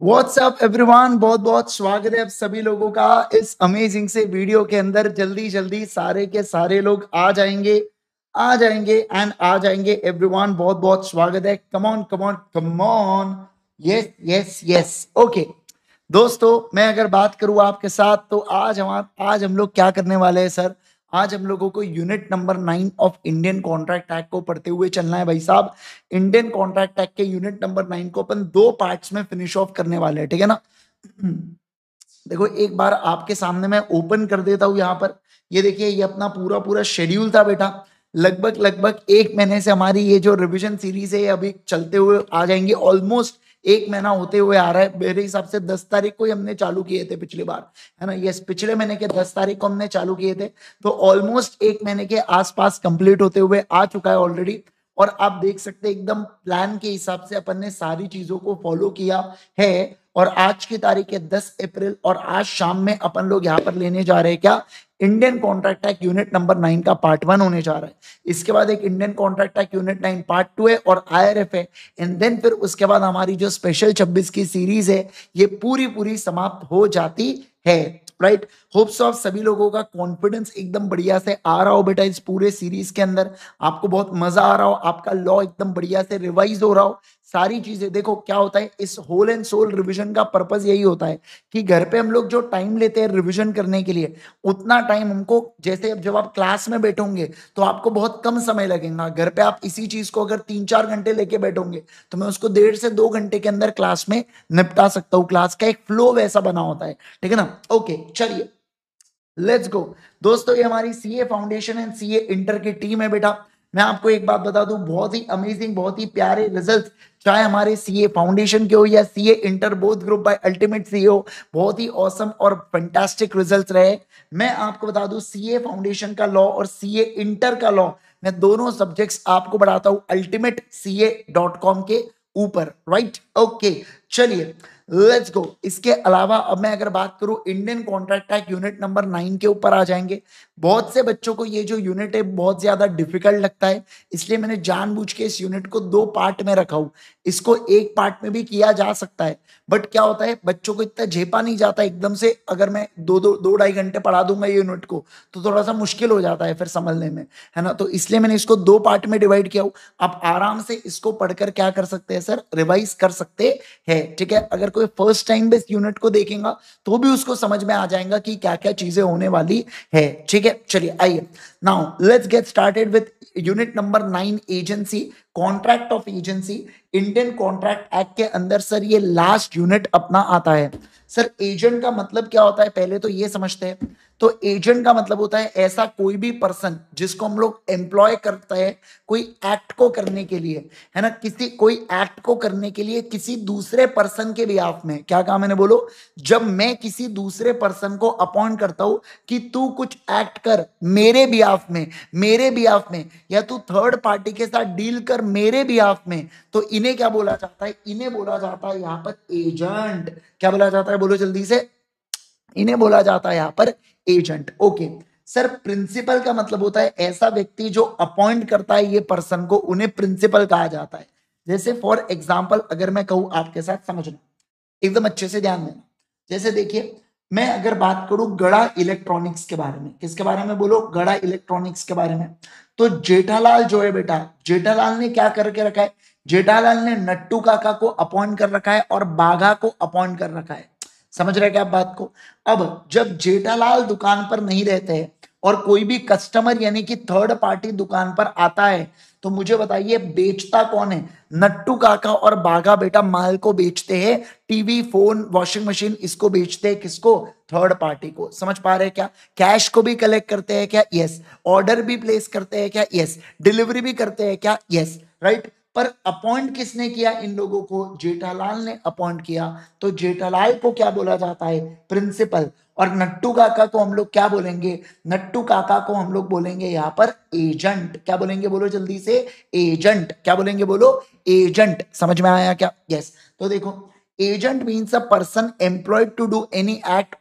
WhatsApp everyone, बहुत बहुत स्वागत है आप सभी लोगों का इस अमेजिंग से वीडियो के अंदर। जल्दी जल्दी सारे के सारे लोग आ जाएंगे एंड आ जाएंगे एवरीवन। बहुत बहुत स्वागत है। Come on come on come on. Yes yes yes. Okay दोस्तों, मैं अगर बात करूं आपके साथ तो आज हम लोग क्या करने वाले हैं सर। आज हम लोगों को unit number 9 of Indian contract act को पढ़ते हुए चलना है भाई साहब। इंडियन कॉन्ट्रैक्ट एक्ट के यूनिट नंबर 9 को अपन दो पार्ट्स में फिनिश ऑफ करने वाले हैं, ठीक है ना। देखो एक बार आपके सामने मैं ओपन कर देता हूं यहाँ पर। ये देखिए, ये अपना पूरा पूरा शेड्यूल था बेटा। लगभग लगभग एक महीने से हमारी ये जो रिवीजन सीरीज है अभी चलते हुए आ जाएंगे। ऑलमोस्ट एक महीना होते हुए आ रहा है। मेरे हिसाब से 10 तारीख को ही हमने चालू किए थे पिछली बार, है ना। यस, पिछले महीने के 10 तारीख को हमने चालू किए थे। तो ऑलमोस्ट एक महीने के आसपास कंप्लीट होते हुए आ चुका है ऑलरेडी। और आप देख सकते हैं एकदम प्लान के हिसाब से अपन ने सारी चीजों को फॉलो किया है। और आज की तारीख है 10 अप्रैल और आज शाम में अपन लोग यहाँ पर लेने जा रहे हैं क्या, Indian contract act unit number 9 का पार्ट 1 होने जा रहा है। इसके बाद एक Indian contract act unit 9 part 2 है और आईआरएफ है। एंड देन फिर उसके बाद हमारी जो स्पेशल 26 की सीरीज है ये पूरी पूरी समाप्त हो जाती है। राइट, होप्स ऑफ सभी लोगों का कॉन्फिडेंस एकदम बढ़िया से आ रहा हो बेटा इस पूरे सीरीज के अंदर। आपको बहुत मजा आ रहा हो, आपका लॉ एकदम बढ़िया से रिवाइज हो रहा हो। सारी चीजें देखो क्या होता है, इस होल एंड सोल रिवीजन का पर्पस यही होता है कि घर पे हम लोग जो टाइम लेते हैं रिवीजन करने के लिए, उतना टाइम हमको, जैसे अब जब आप क्लास में बैठोगे तो आपको बहुत कम समय लगेगा। घर पे आप इसी चीज को अगर 3-4 घंटे लेके बैठोगे तो मैं उसको 1.5 से 2 घंटे के अंदर क्लास में निपटा सकता हूँ। क्लास का एक फ्लो वैसा बना होता है, ठीक है ना। ओके चलिए लेट्स गो। दोस्तों ये हमारी CA foundation and CA inter की टीम है बेटा। मैं आपको एक बात बता दूं, बहुत ही अमेजिंग, बहुत ही प्यारे रिजल्ट्स, चाहे हमारे सीए फाउंडेशन के हो या CA inter both group by ultimate CA हो, बहुत ही ऑसम और फैंटास्टिक रिजल्ट्स रहे। मैं आपको बता दूं, सीए फाउंडेशन का लॉ और सीए इंटर का लॉ, मैं दोनों सब्जेक्ट्स आपको बढ़ाता हूं ultimateca.com के ऊपर। राइट ओके चलिए लेट्स गो। इसके अलावा अब मैं अगर बात करूं Indian contract act unit number 9 के ऊपर आ जाएंगे। बहुत से बच्चों को ये जो यूनिट है बहुत ज्यादा डिफिकल्ट लगता है, इसलिए मैंने जानबूझ के इस यूनिट को दो पार्ट में रखा हूं। इसको एक पार्ट में भी किया जा सकता है, बट क्या होता है बच्चों को इतना झेपा नहीं जाता एकदम से। अगर मैं 2-2.5 घंटे पढ़ा दूंगा ये यूनिट को तो थोड़ा सा मुश्किल हो जाता है फिर समझने में, है ना। तो इसलिए मैंने इसको दो पार्ट में डिवाइड किया हूं। आप आराम से इसको पढ़कर क्या कर सकते हैं सर, रिवाइज कर सकते है, ठीक है। अगर कोई फर्स्ट टाइम बेस यूनिट को देखेगा तो भी उसको समझ में आ जाएगा कि क्या क्या चीजें होने वाली है, ठीक है। चलिए आइए now let's get started with unit number 9 agency, contract of agency. Indian contract act के अंदर सर ये लास्ट यूनिट अपना आता है। सर एजेंट का मतलब क्या होता है पहले तो ये समझते हैं। तो एजेंट का मतलब होता है ऐसा कोई भी पर्सन जिसको हम लोग एम्प्लॉय करते हैं कोई एक्ट को करने के लिए, है ना। किसी कोई एक्ट को करने के लिए किसी दूसरे पर्सन के बिहाफ में, क्या कहा मैंने बोलो, जब मैं किसी दूसरे पर्सन को अपॉइंट करता हूं कि तू कुछ एक्ट कर मेरे बिहाफ में या तू थर्ड पार्टी के साथ डील कर मेरे बिहाफ में, तो इन्हें क्या बोला जाता है, इन्हें बोला जाता है यहां पर एजेंट। क्या बोला जाता है बोलो जल्दी से, इन्हें बोला जाता है यहां पर एजेंट। ओके सर, प्रिंसिपल का मतलब होता है ऐसा व्यक्ति जो अपॉइंट करता है ये पर्सन को, उन्हें प्रिंसिपल कहा जाता है। जैसे फॉर एग्जाम्पल अगर मैं कहूं आपके साथ, समझना एकदम अच्छे से ध्यान देना। जैसे देखिए मैं अगर बात करूं गड़ा इलेक्ट्रॉनिक्स के बारे में, किसके बारे में बोलो, गड़ा इलेक्ट्रॉनिक्स के बारे में। तो जेठालाल जो है बेटा, जेठालाल ने क्या करके रखा है, जेठालाल ने नट्टू काका को अपॉइंट कर रखा है और बाघा को अपॉइंट कर रखा है। समझ रहे क्या आप बात को। अब जब जेठालाल दुकान पर नहीं रहते हैं और कोई भी कस्टमर यानी कि थर्ड पार्टी दुकान पर आता है, तो मुझे बताइए बेचता कौन है, नट्टू काका और बाघा बेटा माल को बेचते हैं। टीवी, फोन, वॉशिंग मशीन, इसको बेचते हैं किसको, थर्ड पार्टी को। समझ पा रहे हैं क्या। कैश को भी कलेक्ट करते हैं क्या, यस। ऑर्डर भी प्लेस करते हैं क्या, यस। डिलीवरी भी करते हैं क्या, यस। राइट, पर अपॉइंट किसने किया इन लोगों को, जेठालाल ने अपॉइंट किया। तो जेठालाल को क्या बोला जाता है, प्रिंसिपल। और नट्टू काका को हम लोग क्या बोलेंगे, नट्टू काका को हम लोग बोलेंगे यहाँ पर एजेंट। क्या बोलेंगे बोलो जल्दी से, एजेंट। क्या बोलेंगे बोलो, एजेंट। समझ में आया क्या, यस। तो देखो agent means a person employed to do any act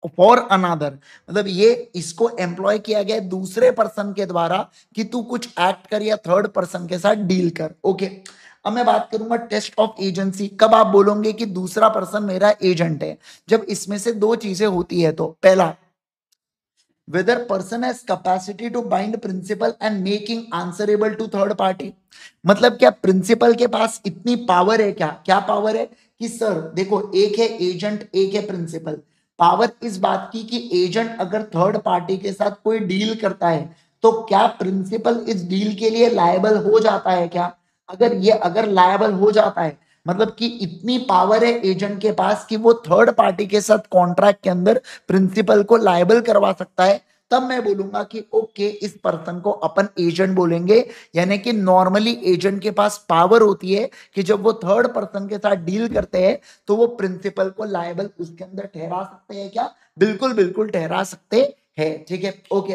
for another, मतलब ये इसको एम्प्लॉय किया गया दूसरे पर्सन के द्वारा कि तू कुछ एक्ट कर या थर्ड पर्सन के साथ डील कर। ओके अब मैं बात करूंगा टेस्ट ऑफ एजेंसी। कब आप बोलोगे कि दूसरा पर्सन मेरा एजेंट है? जब इसमें से दो चीजें होती है। तो पहला, whether person has capacity to bind principal and making answerable to third party। मतलब क्या प्रिंसिपल के पास इतनी पावर है? क्या क्या पावर है कि सर देखो, एक है एजेंट, एक है प्रिंसिपल। पावर इस बात की कि एजेंट अगर थर्ड पार्टी के साथ कोई डील करता है तो क्या प्रिंसिपल इस डील के लिए लायबल हो जाता है? क्या अगर लायबल हो जाता है, मतलब कि इतनी पावर है एजेंट के पास कि वो थर्ड पार्टी के साथ कॉन्ट्रैक्ट के अंदर प्रिंसिपल को लायबल करवा सकता है, तब मैं बोलूंगा कि ओके, इस पर्सन को अपन एजेंट बोलेंगे। यानी कि नॉर्मली एजेंट के पास पावर होती है कि जब वो थर्ड पर्सन के साथ डील करते हैं तो वो प्रिंसिपल को लायबल उसके अंदर ठहरा सकते हैं। क्या? बिल्कुल बिल्कुल ठहरा सकते हैं। ठीक है, ओके।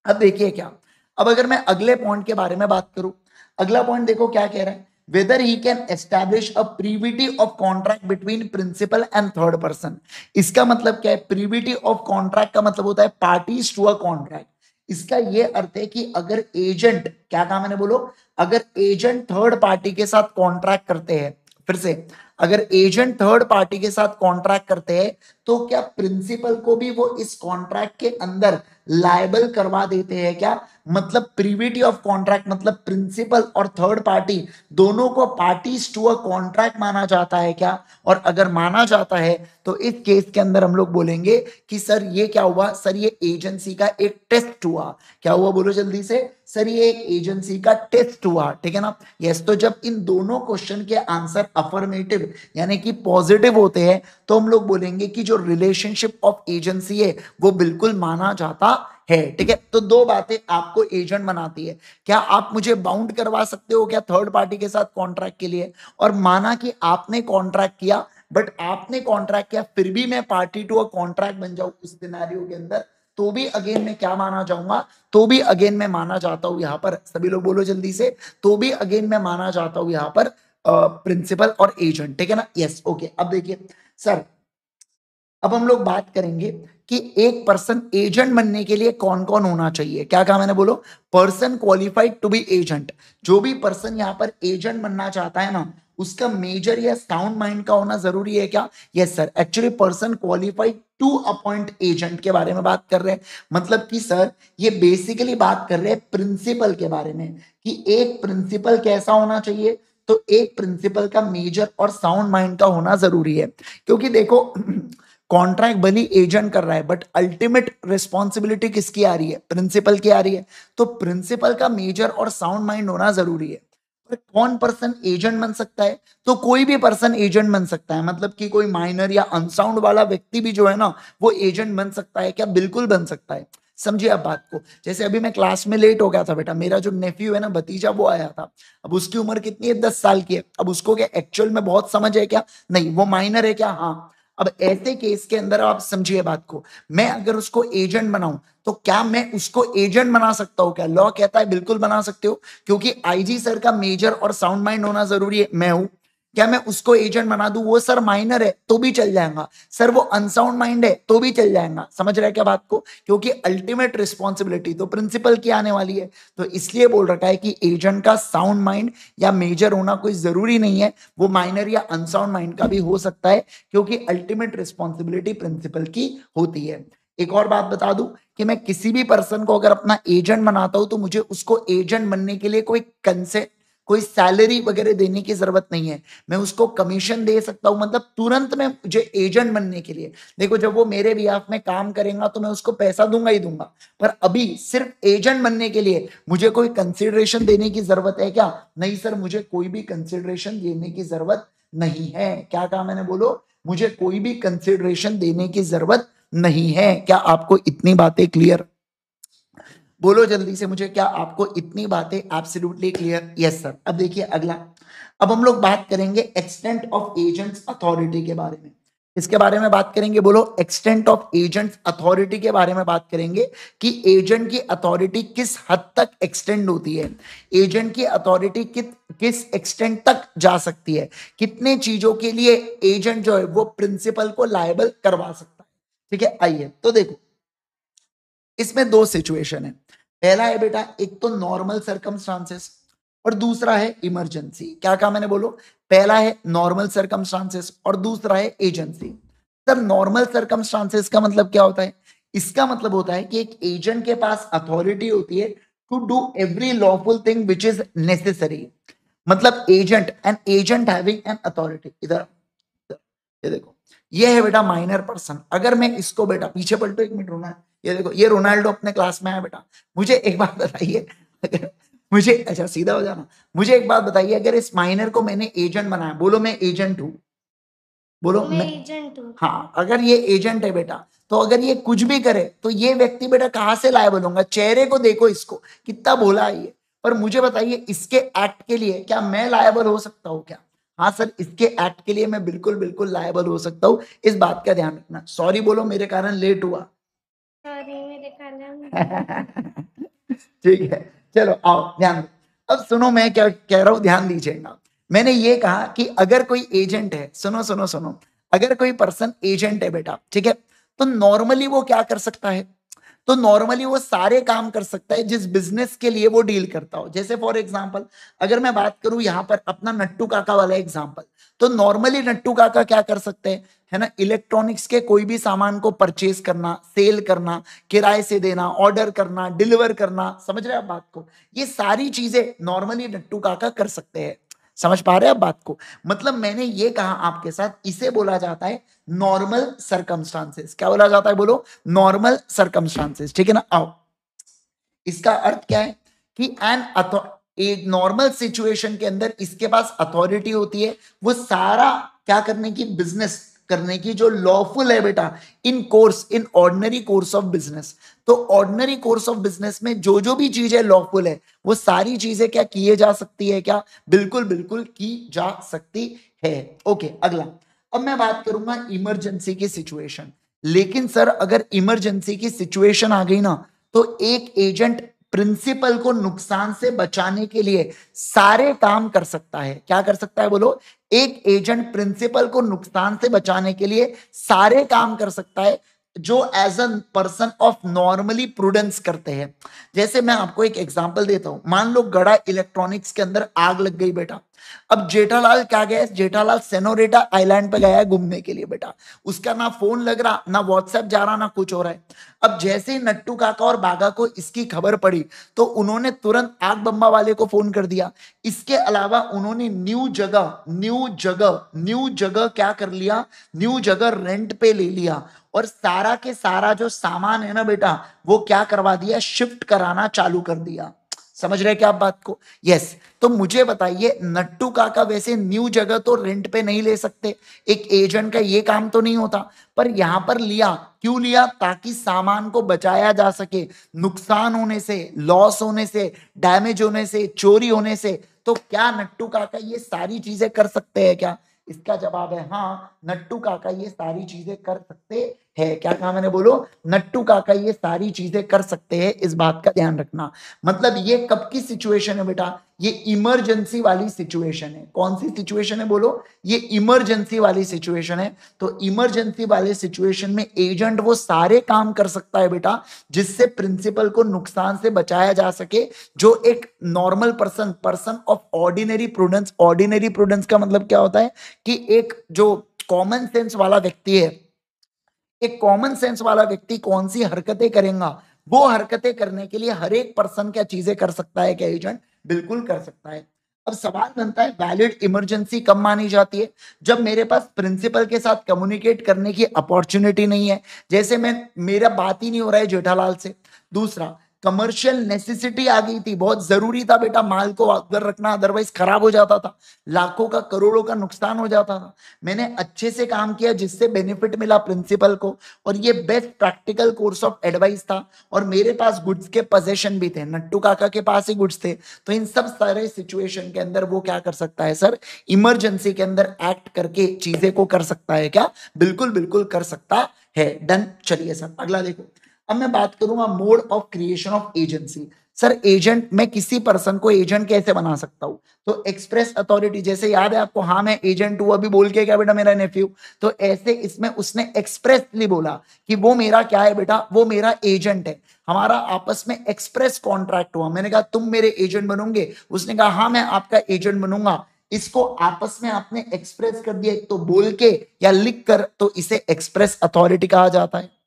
अब देखिए क्या, अब अगर मैं अगले पॉइंट के बारे में बात करूं, अगला पॉइंट देखो क्या कह रहा है। Whether he can establish a privity of contract between principal and third person. इसका मतलब क्या है? प्रीविटी ऑफ कॉन्ट्रैक्ट का मतलब होता है पार्टीज टू अ कॉन्ट्रैक्ट। इसका यह अर्थ है कि अगर एजेंट, क्या कहा मैंने, बोलो, अगर एजेंट थर्ड पार्टी के साथ कॉन्ट्रैक्ट करते हैं, फिर से, अगर एजेंट थर्ड पार्टी के साथ कॉन्ट्रैक्ट करते हैं तो क्या प्रिंसिपल को भी वो इस कॉन्ट्रैक्ट के अंदर लायबल करवा देते हैं? क्या मतलब प्रीविटी ऑफ कॉन्ट्रैक्ट, मतलब प्रिंसिपल और थर्ड पार्टी दोनों को पार्टीज टू अ कॉन्ट्रैक्ट माना जाता है? क्या? और अगर माना जाता है तो इस केस के अंदर हम लोग बोलेंगे कि सर ये क्या हुआ? सर ये एजेंसी का एक टेस्ट हुआ। क्या हुआ? बोलो जल्दी से। सर ये एक एजेंसी का टेस्ट हुआ। ठीक है ना? यस। तो जब इन दोनों क्वेश्चन के आंसर अफर्मेटिव यानी कि पॉजिटिव होते हैं तो हम लोग बोलेंगे कि जो रिलेशनशिप ऑफ एजेंसी है वो बिल्कुल माना जाता है। ठीक है? तो दो बातें आपको एजेंट बनाती है। क्या आप मुझे बाउंड करवा सकते हो क्या थर्ड पार्टी के साथ कॉन्ट्रैक्ट के लिए? और माना कि आपने कॉन्ट्रैक्ट किया, बट आपने कॉन्ट्रैक्ट किया फिर भी मैं पार्टी टू अ कॉन्ट्रैक्ट बन जाऊं उस सिनेरियो के अंदर, तो भी अगेन मैं क्या माना जाऊंगा? तो भी अगेन मैं माना जाता हूं यहां पर, सभी लोग बोलो जल्दी से, तो भी अगेन मैं माना जाता हूं यहां पर प्रिंसिपल और एजेंट। ठीक है ना? Yes, okay. अब देखिए सर, अब हम लोग बात करेंगे कि एक पर्सन एजेंट बनने के लिए कौन कौन होना चाहिए। क्या कहा मैंने? बोलो, person qualified to be agent. जो भी पर्सन यहाँ पर एजेंट बनना चाहता है ना, उसका मेजर या साउंड माइंड का होना जरूरी है। क्या? Yes sir. Actually person qualified to appoint agent के बारे में बात कर रहे हैं। मतलब कि सर ये बेसिकली बात कर रहे हैं प्रिंसिपल के बारे में कि एक प्रिंसिपल कैसा होना चाहिए। तो एक प्रिंसिपल का मेजर और साउंड माइंड का होना जरूरी है, क्योंकि देखो कॉन्ट्रैक्ट भली एजेंट कर रहा है बट अल्टीमेट रिस्पॉन्सिबिलिटी किसकी आ रही है? प्रिंसिपल की आ रही है। तो प्रिंसिपल का मेजर और साउंड माइंड होना जरूरी है। पर कौन पर्सन एजेंट बन सकता है? तो कोई भी पर्सन एजेंट बन सकता है। मतलब कि कोई माइनर या अनसाउंड वाला व्यक्ति भी जो है ना वो एजेंट बन सकता है। क्या? बिल्कुल बन सकता है। समझिए आप बात को। जैसे अभी मैं क्लास में लेट हो गया था बेटा, मेरा जो नेफ्यू है ना, भतीजा, वो आया था। अब उसकी उम्र कितनी है? 10 साल की है। अब उसको क्या एक्चुअल में बहुत समझ है? क्या नहीं, वो माइनर है। क्या? हाँ। अब ऐसे केस के अंदर आप समझिए बात को, मैं अगर उसको एजेंट बनाऊं तो क्या मैं उसको एजेंट बना सकता हूं? क्या लॉ कहता है बिल्कुल बना सकते हो, क्योंकि आईजी सर का मेजर और साउंड माइंड होना जरूरी है। मैं हूं, क्या मैं उसको एजेंट बना दूं? वो सर माइनर है तो भी चल जाएगा, सर वो अनसाउंड माइंड है तो भी चल जाएगा। समझ रहे हैं क्या बात को? क्योंकि अल्टीमेट रिस्पॉन्सिबिलिटी तो प्रिंसिपल की आने वाली है। तो इसलिए बोल रखा है कि एजेंट का साउंड माइंड या मेजर होना कोई जरूरी नहीं है, वो माइनर या अनसाउंड माइंड का भी हो सकता है, क्योंकि अल्टीमेट रिस्पॉन्सिबिलिटी प्रिंसिपल की होती है। एक और बात बता दूं कि मैं किसी भी पर्सन को अगर अपना एजेंट बनाता हूं तो मुझे उसको एजेंट बनने के लिए कोई कंसेंट, कोई सैलरी वगैरह देने की जरूरत नहीं है। मैं उसको कमीशन दे सकता हूं, मतलब तुरंत में मुझे एजेंट बनने के लिए। देखो जब वो मेरे बिहाफ में काम करेगा तो मैं उसको पैसा दूंगा ही दूंगा, पर अभी सिर्फ एजेंट बनने के लिए मुझे कोई कंसिडरेशन देने की जरूरत है? क्या नहीं सर, मुझे कोई भी कंसिडरेशन देने की जरूरत नहीं है। क्या कहा मैंने? बोलो, मुझे कोई भी कंसिडरेशन देने की जरूरत नहीं है। क्या आपको इतनी बातें क्लियर? बोलो जल्दी से मुझे, क्या आपको इतनी बातें एब्सोल्युटली क्लियर? Yes sir. अब देखिए अगला, अब हम लोग बात करेंगे एक्सटेंट ऑफ एजेंट्स अथॉरिटी के बारे में। इसके बारे में बात करेंगे। बोलो, एक्सटेंट ऑफ एजेंट्स अथॉरिटी के बारे में बात करेंगे कि एजेंट की अथॉरिटी किस हद तक एक्सटेंड होती है, एजेंट की अथॉरिटी किस एक्सटेंट तक जा सकती है, कितने चीजों के लिए एजेंट जो है वो प्रिंसिपल को लायबल करवा सकता है। ठीक है, आइए तो देखो, इसमें दो सिचुएशन है। पहला है बेटा, एक तो नॉर्मल सर्कमस्टांसेस, और दूसरा है इमरजेंसी। क्या कहा मैंने, बोलो। पहला है नॉर्मल सर्कमस्टांसेस और दूसरा है एजेंसी। सर नॉर्मल सर्कमस्टांसेस का मतलब क्या होता है? इसका मतलब होता है कि एक एजेंट के पास अथॉरिटी होती है to do every lawful thing which is necessary. मतलब agent, an agent having an authority. इधर ये देखो, ये है बेटा माइनर पर्सन। अगर मैं इसको, बेटा पीछे पलटो एक मिनट, रोना। ये देखो, ये रोनाल्डो अपने क्लास में है बेटा। मुझे एक बात बताइए, अगर मुझे, अच्छा सीधा हो जाना, मुझे एक बात बताइए, अगर इस माइनर को मैंने एजेंट बनाया, बोलो मैं एजेंट हूं, बोलो मैं एजेंट हूं। हाँ, अगर ये एजेंट है बेटा, तो अगर ये कुछ भी करे तो ये व्यक्ति बेटा कहां से लायबल होगा? चेहरे को देखो, इसको कितना बोला है ये। पर मुझे बताइए, इसके एक्ट के लिए क्या मैं लायबल हो सकता हूँ क्या? हाँ सर, इसके एक्ट के लिए मैं बिल्कुल बिल्कुल लायबल हो सकता हूँ। इस बात का ध्यान रखना। सॉरी बोलो, मेरे कारण लेट हुआ। सॉरी मेरे कारण। ठीक है, चलो आओ ध्यान दो। अब सुनो मैं क्या कह रहा हूं, ध्यान दीजिएगा। मैंने ये कहा कि अगर कोई एजेंट है, सुनो सुनो सुनो, अगर कोई पर्सन एजेंट है बेटा, ठीक है, तो नॉर्मली वो क्या कर सकता है? तो नॉर्मली वो सारे काम कर सकता है जिस बिजनेस के लिए वो डील करता हो। जैसे फॉर एग्जांपल, अगर मैं बात करूं यहां पर अपना नट्टू काका वाला एग्जांपल, तो नॉर्मली नट्टू काका क्या कर सकते हैं, है ना, इलेक्ट्रॉनिक्स के कोई भी सामान को परचेज करना, सेल करना, किराए से देना, ऑर्डर करना, डिलीवर करना, समझ रहे हैं आप बात को? ये सारी चीजें नॉर्मली नट्टू काका कर सकते हैं। समझ पा रहे हैं आप बात को? मतलब मैंने ये कहा आपके साथ, इसे बोला जाता है नॉर्मल सर्कमस्टांसेस। क्या बोला जाता है, बोलो? Normal circumstances. ठीक है ना? आओ, इसका अर्थ क्या है कि एक नॉर्मल सिचुएशन के अंदर इसके पास अथॉरिटी होती है, वो सारा क्या करने की, बिजनेस करने की, जो लॉफुल है बेटा, in ordinary course of business. तो ऑर्डिनरी कोर्स ऑफ बिजनेस में जो जो भी चीजें लॉफुल है, वो सारी चीजें क्या किए जा सकती है? क्या बिल्कुल बिल्कुल की जा सकती है। ओके, अगला। अब मैं बात करूंगा इमरजेंसी की सिचुएशन। लेकिन सर अगर इमरजेंसी की सिचुएशन आ गई ना, तो एक एजेंट प्रिंसिपल को नुकसान से बचाने के लिए सारे काम कर सकता है। क्या कर सकता है, बोलो? एक एजेंट प्रिंसिपल को नुकसान से बचाने के लिए सारे काम कर सकता है जो as a person of normally prudence करते हैं। जैसे मैं आपको एक एग्जांपल देता हूं। मान लो गड़ा इलेक्ट्रॉनिक्स के अंदर आग लग गई बेटा। अब जेठालाल क्या गया, जेठालाल सेनोरेटा आइलैंड पे गया है घूमने के लिए बेटा। उसका ना फोन लग रहा, ना व्हाट्सएप जा रहा, ना कुछ हो रहा है। अब जैसे ही नट्टू काका और बागा को इसकी खबर पड़ी, तो उन्होंने तुरंत आग बम्बा वाले को फोन कर दिया। इसके अलावा उन्होंने न्यू जगह क्या कर लिया, न्यू जगह रेंट पे ले लिया, और सारा के सारा जो सामान है ना बेटा, वो क्या करवा दिया, शिफ्ट कराना चालू कर दिया। समझ रहे क्या आप बात को? यस। तो मुझे बताइए, नट्टू काका वैसे न्यू जगह तो रेंट पे नहीं ले सकते, एक एजेंट का ये काम तो नहीं होता, पर यहां पर लिया। क्यों लिया? ताकि सामान को बचाया जा सके नुकसान होने से, लॉस होने से, डैमेज होने से, चोरी होने से। तो क्या नट्टू काका ये सारी चीजें कर सकते हैं क्या? इसका जवाब है हाँ, नट्टू काका ये सारी चीजें कर सकते हैं। क्या कहा मैंने, बोलो? नट्टू काका ये सारी चीजें कर सकते हैं। इस बात का ध्यान रखना। मतलब ये कब की सिचुएशन है बेटा? ये इमरजेंसी वाली सिचुएशन है। कौन सी सिचुएशन है, बोलो? ये इमरजेंसी वाली सिचुएशन है। तो इमरजेंसी वाले सिचुएशन में एजेंट वो सारे काम कर सकता है बेटा जिससे प्रिंसिपल को नुकसान से बचाया जा सके, जो एक normal person of ordinary prudence का मतलब क्या होता है कि एक जो कॉमन सेंस वाला व्यक्ति है, एक कॉमन सेंस वाला व्यक्ति कौन सी हरकतें करेगा, वो हरकतें करने के लिए हर एक पर्सन क्या चीजें कर सकता है क्या एजेंट? बिल्कुल कर सकता है। अब सवाल बनता है, वैलिड इमरजेंसी कब मानी जाती है? जब मेरे पास प्रिंसिपल के साथ कम्युनिकेट करने की अपॉर्चुनिटी नहीं है। जैसे मेरा बात ही नहीं हो रहा है जेठालाल से। दूसरा, कमर्शियल नेसेसिटी आ गई थी, बहुत जरूरी था बेटा माल को अगर रखना, अदरवाइज खराब हो जाता था, लाखों का करोड़ों का नुकसान हो जाता था। मैंने अच्छे से काम किया जिससे बेनिफिट मिला प्रिंसिपल को, और ये best practical course of advice था, और मेरे पास गुड्स के पोजेशन भी थे, नट्टू काका के पास ही गुड्स थे। तो इन सब सारे सिचुएशन के अंदर वो क्या कर सकता है सर, इमरजेंसी के अंदर एक्ट करके चीजें को कर सकता है क्या? बिल्कुल बिल्कुल कर सकता है। डन। चलिए सर अगला देखो। अब मैं बात करूंगा mode of creation of agency. Sir agent, मैं किसी पर्सन को एजेंट कैसे बना सकता हूं? तो एक्सप्रेस अथॉरिटी, जैसे याद है आपको, हाँ मैं एजेंट हूं, अभी बोल के क्या बेटा मेरा नेफ्यू, तो ऐसे इसमें उसने एक्सप्रेसली बोला कि वो मेरा क्या है बेटा, वो मेरा एजेंट है। हमारा आपस में एक्सप्रेस कॉन्ट्रैक्ट हुआ, मैंने कहा तुम मेरे एजेंट बनोगे, उसने कहा हाँ मैं आपका एजेंट बनूंगा। इसको आपस में आपने एक्सप्रेस कर दिया, एक तो बोल के या लिख कर, तो इसे एक्सप्रेस अथॉरिटी कहा जाता है।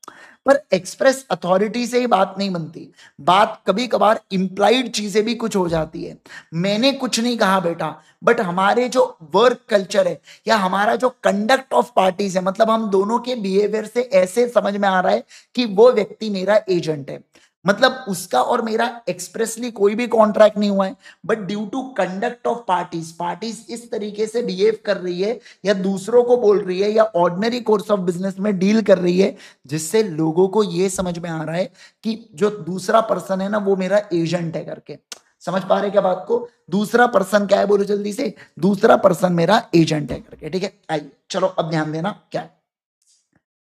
पर एक्सप्रेस अथॉरिटी से ही बात नहीं बनती, बात कभी कभार इंप्लाइड चीजें भी कुछ हो जाती है। मैंने कुछ नहीं कहा बेटा, बट हमारे जो वर्क कल्चर है या हमारा जो कंडक्ट ऑफ पार्टीज है, मतलब हम दोनों के बिहेवियर से ऐसे समझ में आ रहा है कि वो व्यक्ति मेरा एजेंट है। मतलब उसका और मेरा एक्सप्रेसली कोई भी कॉन्ट्रैक्ट नहीं हुआ है, but due to conduct of parties, parties इस तरीके से बिहेव कर रही है या दूसरों को बोल रही है या ऑर्डिनरी कोर्स ऑफ बिजनेस में डील कर रही है, जिससे लोगों को यह समझ में आ रहा है कि जो दूसरा पर्सन है ना वो मेरा एजेंट है करके। समझ पा रहे क्या बात को? दूसरा पर्सन क्या है, बोलो जल्दी से, दूसरा पर्सन मेरा एजेंट है करके। ठीक है, आइए चलो अब ध्यान देना क्या है।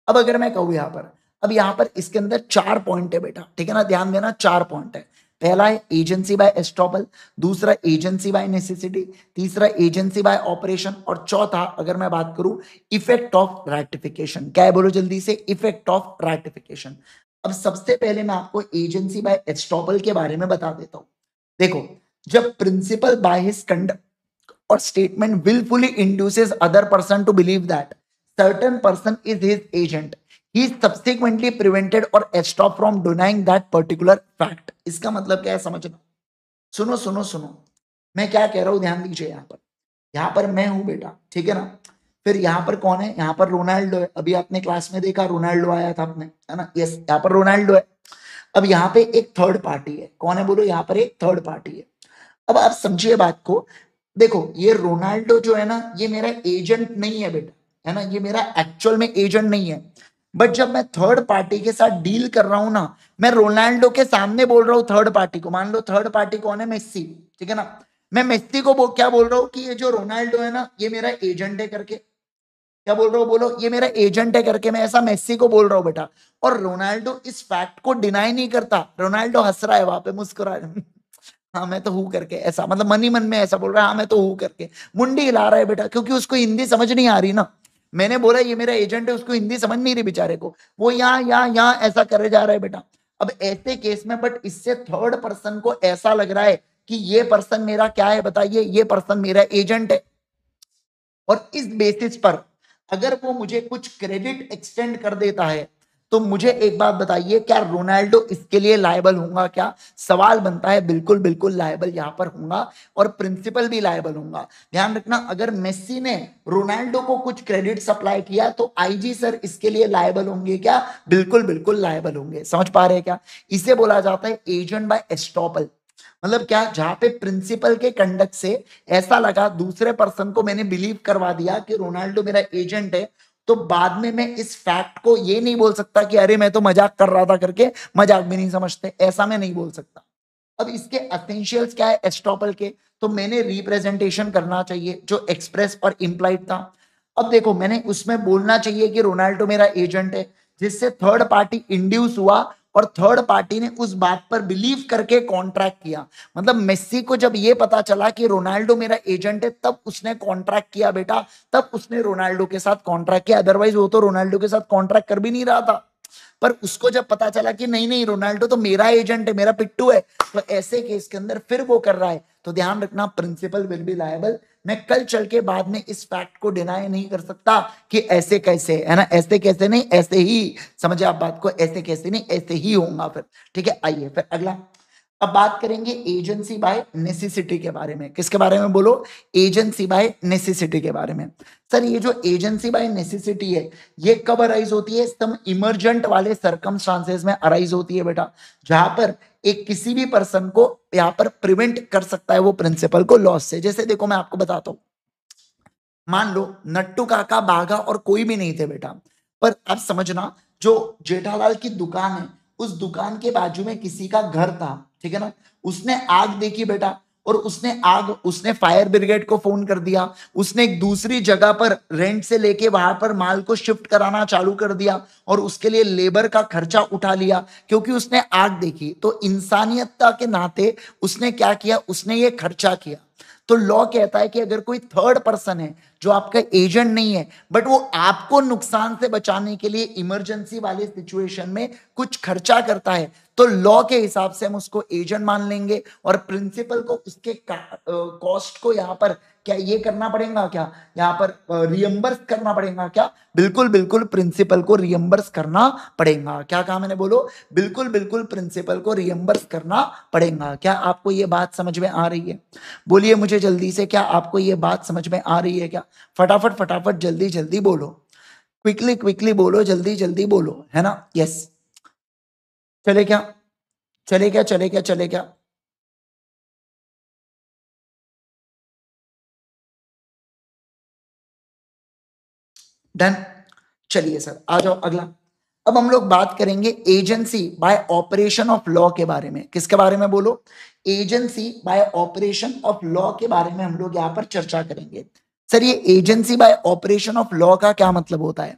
अब अगर मैं कहूं यहां पर, अब यहां पर इसके अंदर 4 पॉइंट है बेटा, ठीक है ना, ध्यान देना 4 पॉइंट है। पहला है एजेंसी बाय एस्टॉपल, दूसरा एजेंसी बाय नेसेसिटी, तीसरा एजेंसी बाय ऑपरेशन, और चौथा अगर मैं बात करूं इफेक्ट ऑफ रैटिफिकेशन। क्या है बोलो जल्दी से, इफेक्ट ऑफ रैटिफिकेशन। अब सबसे पहले मैं आपको एजेंसी बाय एस्टॉपल के बारे में बता देता हूं। देखो, जब principal by his conduct or statement willfully induces other person to believe that certain person is his agent, he is subsequently prevented or stopped from denying that particular fact। इसका मतलब क्या है समझना, सुनो सुनो सुनो, मैं क्या कह रहा हूं ध्यान दीजिए। यहाँ पर मैं हूं बेटा, ठीक है ना, फिर यहाँ पर कौन है, यहाँ पर रोनाल्डो है। अभी आपने क्लास में देखा रोनाल्डो आया था आपने, है ना, यस यहाँ पर रोनाल्डो है। अब यहाँ पे एक थर्ड पार्टी है, कौन है बोलो, यहाँ पर एक थर्ड पार्टी है। अब आप समझिए बात को, देखो ये रोनाल्डो जो है ना ये मेरा एजेंट नहीं है बेटा, है ना, ये मेरा एक्चुअल में एजेंट नहीं है। बट जब मैं थर्ड पार्टी के साथ डील कर रहा हूं ना, मैं रोनाल्डो के सामने बोल रहा हूं थर्ड पार्टी को, मान लो थर्ड पार्टी कौन है, मेस्सी, ठीक है ना, मैं मेस्सी को क्या बोल रहा हूं कि ये जो रोनाल्डो है ना ये मेरा एजेंट है करके। क्या बोल रहा हूं बोलो, ये मेरा एजेंट है करके, मैं ऐसा मेस्सी को बोल रहा हूं बेटा। और रोनाल्डो इस फैक्ट को डिनाई नहीं करता, रोनाल्डो हंस रहा है वहां पे, मुस्कुरा रहा है हाँ मैं तो हूं करके, ऐसा मतलब मन ही मन में ऐसा बोल रहा है, हाँ मैं तो हूं करके, मुंडी हिला रहा है बेटा, क्योंकि उसको हिंदी समझ नहीं आ रही ना। मैंने बोला ये मेरा एजेंट है, उसको हिंदी समझ नहीं रही बेचारे को, वो यहाँ यहाँ यहाँ ऐसा करे जा रहा है बेटा। अब ऐसे केस में, बट इससे थर्ड पर्सन को ऐसा लग रहा है कि ये पर्सन मेरा क्या है बताइए, ये पर्सन मेरा एजेंट है। और इस बेसिस पर अगर वो मुझे कुछ क्रेडिट एक्सटेंड कर देता है, तो मुझे एक बात बताइए, क्या रोनाल्डो इसके लिए लायबल होगा? क्या सवाल बनता है, बिल्कुल बिल्कुल लायबल यहां पर होगा, और प्रिंसिपल भी लायबल होगा। ध्यान रखना, अगर मेस्सी ने रोनाल्डो को कुछ क्रेडिट सप्लाई किया तो आईजी सर इसके लिए लायबल होंगे क्या? बिल्कुल बिल्कुल लायबल होंगे। समझ पा रहे हैं क्या? इसे बोला जाता है एजेंट बाय एस्टॉपल। मतलब क्या, जहां पे प्रिंसिपल के कंडक्ट से ऐसा लगा, दूसरे पर्सन को मैंने बिलीव करवा दिया कि रोनाल्डो मेरा एजेंट है, तो बाद में मैं इस फैक्ट को ये नहीं बोल सकता कि अरे मैं तो मजाक कर रहा था करके, मजाक भी नहीं समझते, ऐसा मैं नहीं बोल सकता। अब इसके एसेंशियल्स क्या है एस्टॉपल के, तो मैंने रिप्रेजेंटेशन करना चाहिए जो एक्सप्रेस और इंप्लाइड था। अब देखो, मैंने उसमें बोलना चाहिए कि रोनाल्डो मेरा एजेंट है, जिससे थर्ड पार्टी इंड्यूस हुआ और थर्ड पार्टी ने उस बात पर बिलीव करके कॉन्ट्रैक्ट किया। मतलब मेस्सी को जब ये पता चला कि रोनाल्डो मेरा एजेंट है, तब उसने कॉन्ट्रैक्ट किया बेटा, तब उसने रोनाल्डो के साथ कॉन्ट्रैक्ट किया, अदरवाइज वो तो रोनाल्डो के साथ कॉन्ट्रैक्ट कर भी नहीं रहा था। पर उसको जब पता चला कि नहीं नहीं रोनाल्डो तो मेरा एजेंट है, मेरा पिट्टू है, तो ऐसे केस के अंदर फिर वो कर रहा है, तो ध्यान रखना प्रिंसिपल विल बी लायबल। मैं कल चल के बाद में इस फैक्ट को डिनाई नहीं कर सकता कि ऐसे कैसे, है ना, ऐसे कैसे नहीं, ऐसे ही। समझे आप बात को, ऐसे कैसे नहीं, ऐसे ही होगा फिर। ठीक है, आइए फिर अगला। अब बात करेंगे एजेंसी बाय नेसेसिटी के बारे में। किसके बारे में बोलो? एजेंसी बाय नेसेसिटी के बारे में। सर ये जो एजेंसी बाय नेसेसिटी है, ये कब अराइज होती है? सम इमरजेंट वाले सर्कमस्टांसेस में अराइज होती है बेटा, जहां पर एक किसी भी पर्सन को यहां पर प्रिवेंट कर सकता है वो प्रिंसिपल को लॉस से। जैसे देखो मैं आपको बताता हूं, मान लो नट्टू काका, बाघा और कोई भी नहीं थे बेटा, पर अब समझना, जो जेठालाल की दुकान है, उस दुकान के बाजू में किसी का घर था, ठीक है ना, उसने आग देखी बेटा, और उसने फायर ब्रिगेड को फोन कर दिया, उसने एक दूसरी जगह पर रेंट से लेके वहां पर माल को शिफ्ट कराना चालू कर दिया और उसके लिए लेबर का खर्चा उठा लिया क्योंकि उसने आग देखी। तो इंसानियतता के नाते उसने क्या किया, उसने ये खर्चा किया। तो लॉ कहता है कि अगर कोई थर्ड पर्सन है जो आपका एजेंट नहीं है बट वो आपको नुकसान से बचाने के लिए इमरजेंसी वाले सिचुएशन में कुछ खर्चा करता है, तो लॉ के हिसाब से हम उसको एजेंट मान लेंगे और प्रिंसिपल को उसके कॉस्ट को यहां पर क्या ये करना पड़ेगा, क्या यहां पर रियम्बर्स करना पड़ेगा क्या? बिल्कुल बिल्कुल प्रिंसिपल को रियम्बर्स करना पड़ेगा। क्या कहा मैंने? बोलो। बिल्कुल बिल्कुल प्रिंसिपल को रियम्बर्स करना पड़ेगा। क्या आपको ये बात समझ में आ रही है? बोलिए मुझे जल्दी से, क्या आपको ये बात समझ में आ रही है? क्या फटाफट फटाफट जल्दी जल्दी बोलो, क्विकली क्विकली बोलो, जल्दी जल्दी बोलो, है ना? यस। चले क्या? चले क्या? चले क्या? चले क्या? डन। चलिए सर आ जाओ अगला। अब हम लोग बात करेंगे agency bye operation of law के बारे में। किसके बारे में? बोलो। Agency bye operation of law के बारे में हम लोग यहां पर चर्चा करेंगे। सर ये agency bye operation of law का क्या मतलब होता है?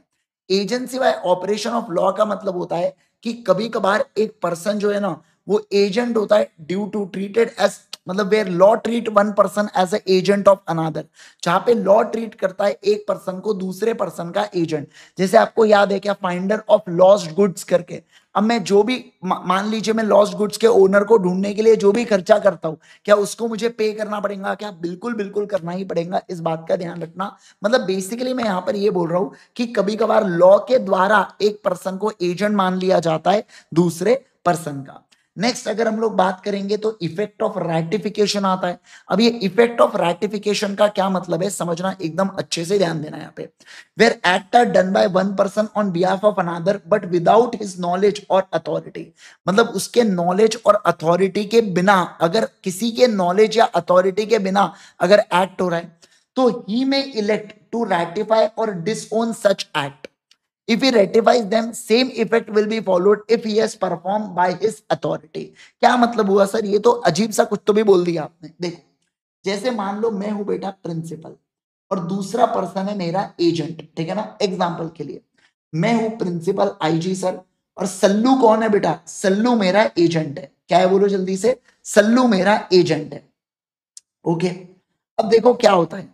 Agency bye operation of law का मतलब होता है कि कभी कभार एक पर्सन जो है ना वो एजेंट होता है ड्यू टू ट्रीटेड एज, मतलब where law treat one person as a agent of another, जहां पे लॉ ट्रीट करता है एक पर्सन को दूसरे पर्सन का एजेंट। जैसे आपको याद है क्या, फाइंडर ऑफ लॉस्ट गुड्स करके। अब मैं जो भी मान लीजिए मैं लॉस्ट गुड्स के ओनर को ढूंढने के लिए जो भी खर्चा करता हूं, क्या उसको मुझे पे करना पड़ेगा? क्या बिल्कुल बिल्कुल करना ही पड़ेगा, इस बात का ध्यान रखना। मतलब बेसिकली मैं यहां पर ये बोल रहा हूं कि कभी कभार लॉ के द्वारा एक पर्सन को एजेंट मान लिया जाता है दूसरे पर्सन का। नेक्स्ट अगर हम लोग बात करेंगे तो इफेक्ट ऑफ रैटिफिकेशन आता है। अब ये इफेक्ट ऑफ रैटिफिकेशन का क्या मतलब है समझना, एकदम अच्छे से ध्यान देना यहाँ पे। Where act are done by one person on behalf of another but without his knowledge और अथॉरिटी, मतलब उसके नॉलेज और अथॉरिटी के बिना, अगर किसी के नॉलेज या अथॉरिटी के बिना अगर एक्ट हो रहा है तो ही मे इलेक्ट टू रैटिफाई और disown such act. If he ratifies them, same effect will be followed if he has performed by his authority। क्या मतलब हुआ सर? ये तो अजीब सा कुछ तो भी बोल दिया आपने। देखो, जैसे मान लो मैं हूं बेटा प्रिंसिपल और दूसरा पर्सन है मेरा एजेंट, ठीक है ना? एग्जाम्पल के लिए मैं हूं प्रिंसिपल आईजी सर और सल्लू कौन है बेटा? सल्लू मेरा एजेंट है। क्या है? बोलो जल्दी से। सल्लू मेरा एजेंट है। ओके। अब देखो क्या होता है,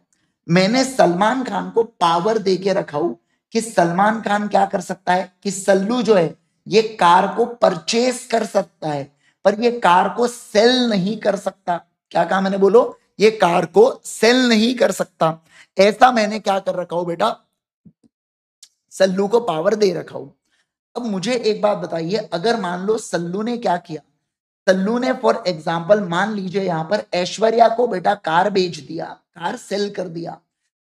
मैंने सलमान खान को पावर दे के रखा हूं कि सलमान खान क्या कर सकता है कि सल्लू जो है ये कार को परचेस कर सकता है पर ये कार को सेल नहीं कर सकता। क्या कहा मैंने? बोलो। ये कार को सेल नहीं कर सकता। ऐसा मैंने क्या कर रखा हूं बेटा? सल्लू को पावर दे रखा हूं। अब मुझे एक बात बताइए, अगर मान लो सल्लू ने क्या किया, सल्लू ने फॉर एग्जाम्पल मान लीजिए यहां पर ऐश्वर्या को बेटा कार बेच दिया, कार सेल कर दिया,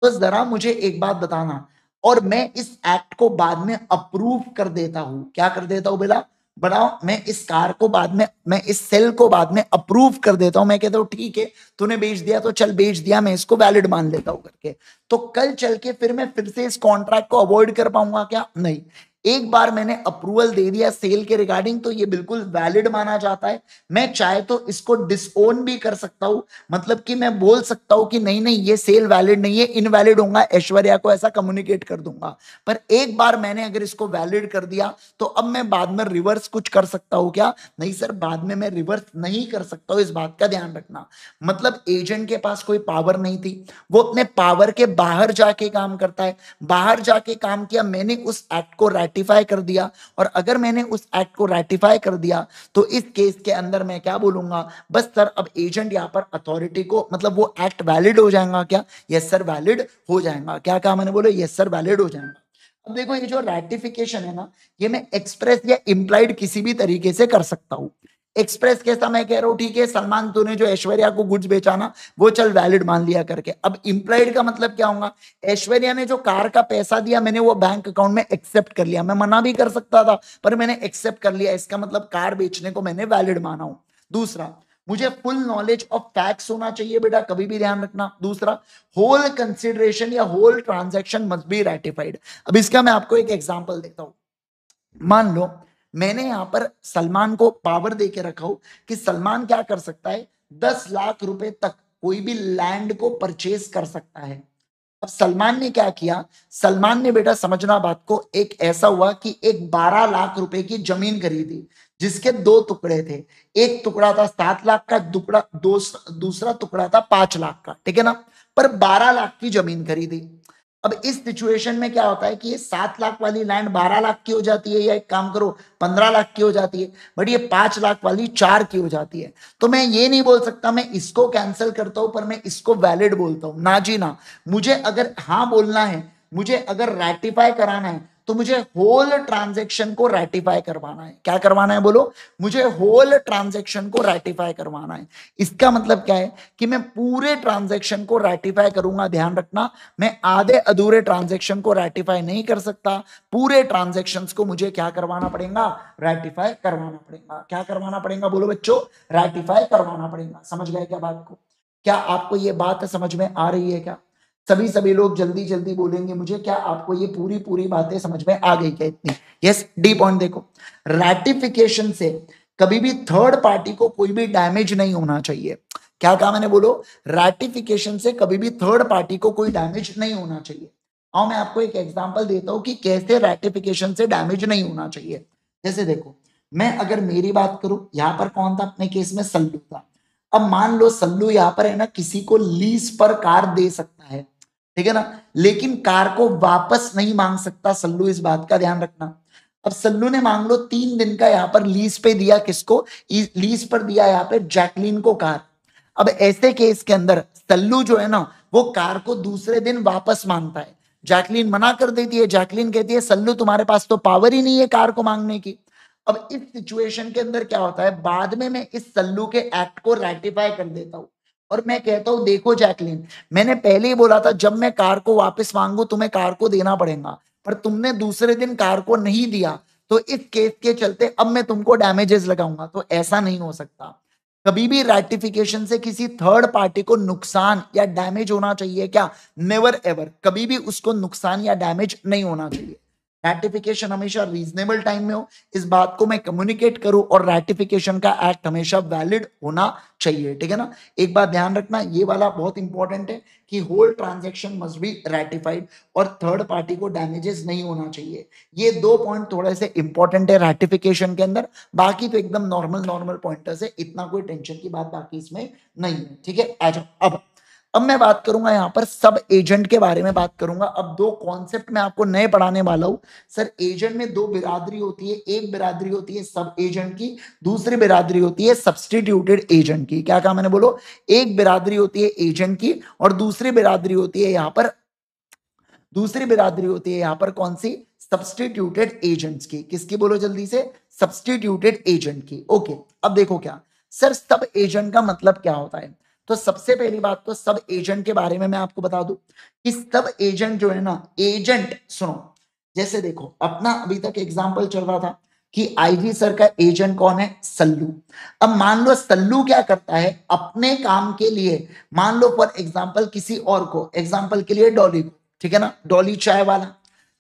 तो जरा मुझे एक बात बताना, और मैं इस एक्ट को बाद में अप्रूव कर देता हूं। क्या कर देता हूं बेटा? बनाओ। मैं इस कार को बाद में, मैं इस सेल को बाद में अप्रूव कर देता हूं। मैं कहता हूं ठीक है तूने बेच दिया तो चल बेच दिया, मैं इसको वैलिड मान लेता हूं करके। तो कल चल के फिर मैं फिर से इस कॉन्ट्रैक्ट को अवॉइड कर पाऊंगा क्या? नहीं। एक बार मैंने अप्रूवल दे दिया सेल के रिगार्डिंग तो ये बिल्कुल वैलिड माना जाता है। मैं चाहे तो इसको डिसओन भी कर सकता हूं, मतलब कि मैं बोल सकता हूं कि नहीं नहीं ये सेल वैलिड नहीं है, इनवैलिड होगा, ऐश्वर्या को ऐसा कम्युनिकेट कर दूंगा। पर एक बार मैंने अगर इसको वैलिड कर दिया तो अब मैं बाद में रिवर्स कुछ कर सकता हूं क्या? नहीं सर, बाद में मैं रिवर्स नहीं कर सकता हूं, इस बात का ध्यान रखना। मतलब एजेंट के पास कोई पावर नहीं थी, वो अपने पावर के बाहर जाके काम करता है। बाहर जाके काम किया, मैंने उस एक्ट को रैटिफाई कर दिया, और अगर मैंने उस एक्ट को रैटिफाई कर दिया तो इस केस के अंदर मैं क्या बोलूंगा? बस सर अब एजेंट यहां पर अथॉरिटी को, मतलब वो एक्ट वैलिड हो जाएगा क्या? यस सर वैलिड हो जाएगा। क्या कहा मैंने? बोलो यस सर वैलिड हो जाएगा। अब देखो ये जो रैटिफिकेशन है ना, ये मैं एक्सप्रेस या इंप्लाइड किसी भी तरीके से कर सकता हूं। एक्सप्रेस कैसा? मैं कह रहा हूं ठीक है सलमान तूने जो ऐश्वर्या को गुड्स बेचा ना वो चल वैलिड मान लिया करके। अब इंप्लाइड का मतलब क्या होगा? ऐश्वर्या ने जो कार का पैसा दिया मैंने वो बैंक अकाउंट में एक्सेप्ट कर लिया। मैं मना भी कर सकता था पर मैंने एक्सेप्ट कर लिया, इसका मतलब कार बेचने को मैंने वैलिड माना हूं। दूसरा, मुझे फुल नॉलेज ऑफ फैक्ट्स होना चाहिए बेटा, कभी भी ध्यान रखना। दूसरा, होल कंसिडरेशन या whole transaction must be ratified. अब इसका मैं आपको एक एग्जांपल देता हूं। मान लो मैंने यहां पर सलमान को पावर दे के रखा हूं कि सलमान क्या कर सकता है, 10 लाख रुपए तक कोई भी लैंड को परचेज कर सकता है। अब सलमान ने क्या किया, सलमान ने बेटा समझना बात को, एक ऐसा हुआ कि एक 12 लाख रुपए की जमीन खरीदी जिसके दो टुकड़े थे, एक टुकड़ा था 7 लाख का, दूसरा टुकड़ा था 5 लाख का, ठीक है ना, पर 12 लाख की जमीन खरीदी। अब इस सिचुएशन में क्या होता है कि ये 7 लाख वाली लैंड 12 लाख की हो जाती है, या एक काम करो 15 लाख की हो जाती है, बट ये 5 लाख वाली 4 की हो जाती है। तो मैं ये नहीं बोल सकता मैं इसको कैंसिल करता हूं पर मैं इसको वैलिड बोलता हूं, ना जी ना। मुझे अगर हाँ बोलना है, मुझे अगर रेटिफाई कराना है, तो मुझे होल ट्रांजेक्शन को रेटिफाई करवाना है। क्या करवाना है बोलो, मुझे होल ट्रांजेक्शन को रेटिफाई करवाना है। इसका मतलब क्या है कि मैं पूरे ट्रांजेक्शन को रेटिफाई करूंगा। ध्यान रखना, मैं आधे अधूरे ट्रांजेक्शन को रेटिफाई नहीं कर सकता, पूरे ट्रांजेक्शंस को मुझे क्या करवाना पड़ेगा, रेटिफाई करवाना पड़ेगा। क्या करवाना पड़ेगा बोलो बच्चों, रेटिफाई करवाना पड़ेगा। समझ गए क्या बात को? क्या आपको ये बात समझ में आ रही है क्या? सभी लोग जल्दी जल्दी बोलेंगे मुझे, क्या आपको ये पूरी पूरी बातें समझ में आ गई क्या इतनी? यस, डी पॉइंट देखो, रैटिफिकेशन से कभी भी थर्ड पार्टी को कोई भी डैमेज नहीं होना चाहिए। क्या कहा मैंने बोलो, रैटिफिकेशन से कभी भी थर्ड पार्टी को कोई डैमेज नहीं होना चाहिए। और मैं आपको एक एग्जांपल देता हूं कि कैसे रैटिफिकेशन से डैमेज नहीं होना चाहिए। जैसे देखो, मैं अगर मेरी बात करूं, यहां पर कौन था अपने केस में, सल्लू था। अब मान लो सल्लू यहां पर है ना, किसी को लीज पर कार दे सकता है, ठीक है ना, लेकिन कार को वापस नहीं मांग सकता सल्लू, इस बात का ध्यान रखना। अब सल्लू ने मान लो 3 दिन का यहां पर लीज पे दिया, किसको, लीज पर दिया यहां पे जैकलीन को कार। अब ऐसे केस के अंदर सल्लू जो है ना, वो कार को दूसरे दिन वापस मांगता है, जैकलीन मना कर देती है, जैकलीन कहती है सल्लू तुम्हारे पास तो पावर ही नहीं है कार को मांगने की। अब इस सिचुएशन के अंदर क्या होता है, बाद में मैं इस सल्लू के एक्ट को रेटिफाई कर देता हूं और मैं कहता हूं देखो जैकलीन, मैंने पहले ही बोला था जब मैं कार को वापस मांगू तुम्हें कार को देना पड़ेगा, पर तुमने दूसरे दिन कार को नहीं दिया, तो इस केस के चलते अब मैं तुमको डैमेजेस लगाऊंगा। तो ऐसा नहीं हो सकता। कभी भी रैटिफिकेशन से किसी थर्ड पार्टी को नुकसान या डैमेज होना चाहिए क्या, नेवर एवर, कभी भी उसको नुकसान या डैमेज नहीं होना चाहिए। रैटिफिकेशन हमेशा रीजनेबल टाइम में हो, इस बात को मैं कम्युनिकेट करूं, और रैटिफिकेशन का एक्ट हमेशा वैलिड होना चाहिए, ठीक है ना। एक बात ध्यान रखना, ये वाला बहुत इंपॉर्टेंट है कि whole transaction must be ratified और थर्ड पार्टी को डैमेजेस नहीं होना चाहिए। ये 2 पॉइंट थोड़े से इंपॉर्टेंट है रैटिफिकेशन के अंदर, बाकी तो एकदम नॉर्मल नॉर्मल पॉइंटर्स है, इतना कोई टेंशन की बात बाकी इसमें नहीं है, ठीक है। आ जाओ, अब मैं बात करूंगा यहां पर सब एजेंट के बारे में बात करूंगा। अब 2 कॉन्सेप्ट मैं आपको नए पढ़ाने वाला हूं। सर एजेंट में 2 बिरादरी होती है, एक बिरादरी होती है सब एजेंट की, दूसरी बिरादरी होती है सब्सटीट्यूटेड एजेंट की। क्या कहा मैंने बोलो, एक बिरादरी होती है एजेंट की और दूसरी बिरादरी होती है यहां पर, दूसरी बिरादरी होती है यहां पर कौन सी, सब्सटीट्यूटेड एजेंट्स की। किसकी बोलो जल्दी से, सब्सटीट्यूटेड एजेंट की। ओके, अब देखो क्या सर सब एजेंट का मतलब क्या होता है। तो सबसे पहली बात तो सब एजेंट के बारे में मैं आपको बता दूं कि सब एजेंट जो है ना, एजेंट सुनो, जैसे देखो अपना अभी तक एग्जांपल चल रहा था कि आईवी सर का एजेंट कौन है, सल्लू। अब मान लो सल्लू क्या करता है अपने काम के लिए, मान लो फॉर एग्जांपल किसी और को, एग्जांपल के लिए डॉली को, ठीक है ना, डॉली चाय वाला।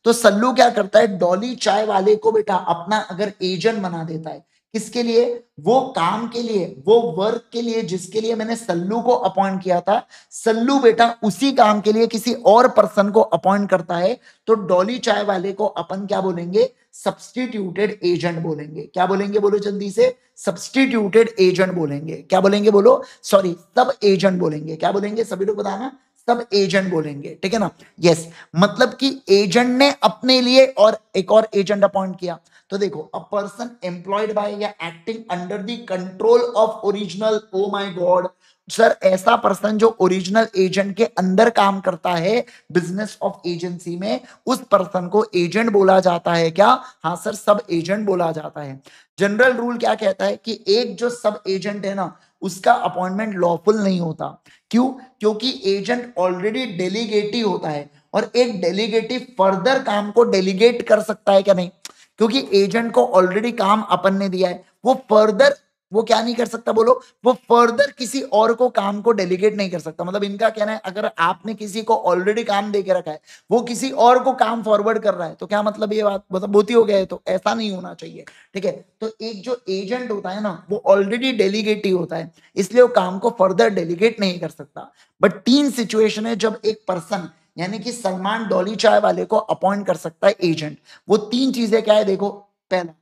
तो सल्लू क्या करता है, डॉली चाय वाले को बेटा अपना अगर एजेंट बना देता है, किसके लिए, वो काम के लिए, वो वर्क के लिए जिसके लिए मैंने सल्लू को अपॉइंट किया था, सल्लू बेटा उसी काम के लिए किसी और पर्सन को अपॉइंट करता है, तो डॉली चाय वाले को अपन क्या बोलेंगे, सब्सटीट्यूटेड एजेंट बोलेंगे। क्या बोलेंगे बोलो जल्दी से, सब्सटीट्यूटेड एजेंट बोलेंगे। क्या बोलेंगे बोलो, सॉरी सब एजेंट बोलेंगे। क्या बोलेंगे सभी लोग बताना, सब एजेंट बोलेंगे, ठीक है ना। यस, मतलब कि एजेंट ने अपने लिए और एक और एजेंट अपॉइंट किया। तो देखो अ पर्सन एम्प्लॉयड बाय या acting under the control of original, oh my God sir, ऐसा पर्सन जो ओरिजिनल एजेंट के अंदर काम करता है बिजनेस ऑफ एजेंसी में, उस पर्सन को एजेंट बोला जाता है। क्या, हाँ सर सब एजेंट बोला जाता है। जनरल रूल क्या कहता है कि एक जो सब एजेंट है ना, उसका अपॉइंटमेंट लॉफुल नहीं होता। क्यों, क्योंकि एजेंट ऑलरेडी डेलीगेटी होता है, और एक डेलीगेटी फर्दर काम को डेलीगेट कर सकता है क्या, नहीं, क्योंकि एजेंट को ऑलरेडी काम अपन ने दिया है, वो फर्दर वो क्या नहीं कर सकता बोलो, वो फर्दर किसी और को काम को डेलीगेट नहीं कर सकता। मतलब इनका कहना है अगर आपने किसी को ऑलरेडी काम दे के रखा है, वो किसी और को काम फॉरवर्ड कर रहा है, तो क्या मतलब ये बात मतलब होती हो गया है, तो ऐसा नहीं होना चाहिए। ठीक है, तो एक जो एजेंट होता है ना वो ऑलरेडी डेलीगेट ही होता है, इसलिए वो काम को फर्दर डेलीगेट नहीं कर सकता। बट 3 सिचुएशन है जब एक पर्सन यानी कि सलमान डॉली चाय वाले को अपॉइंट कर सकता है एजेंट। वो 3 चीजें क्या है देखो। पहला,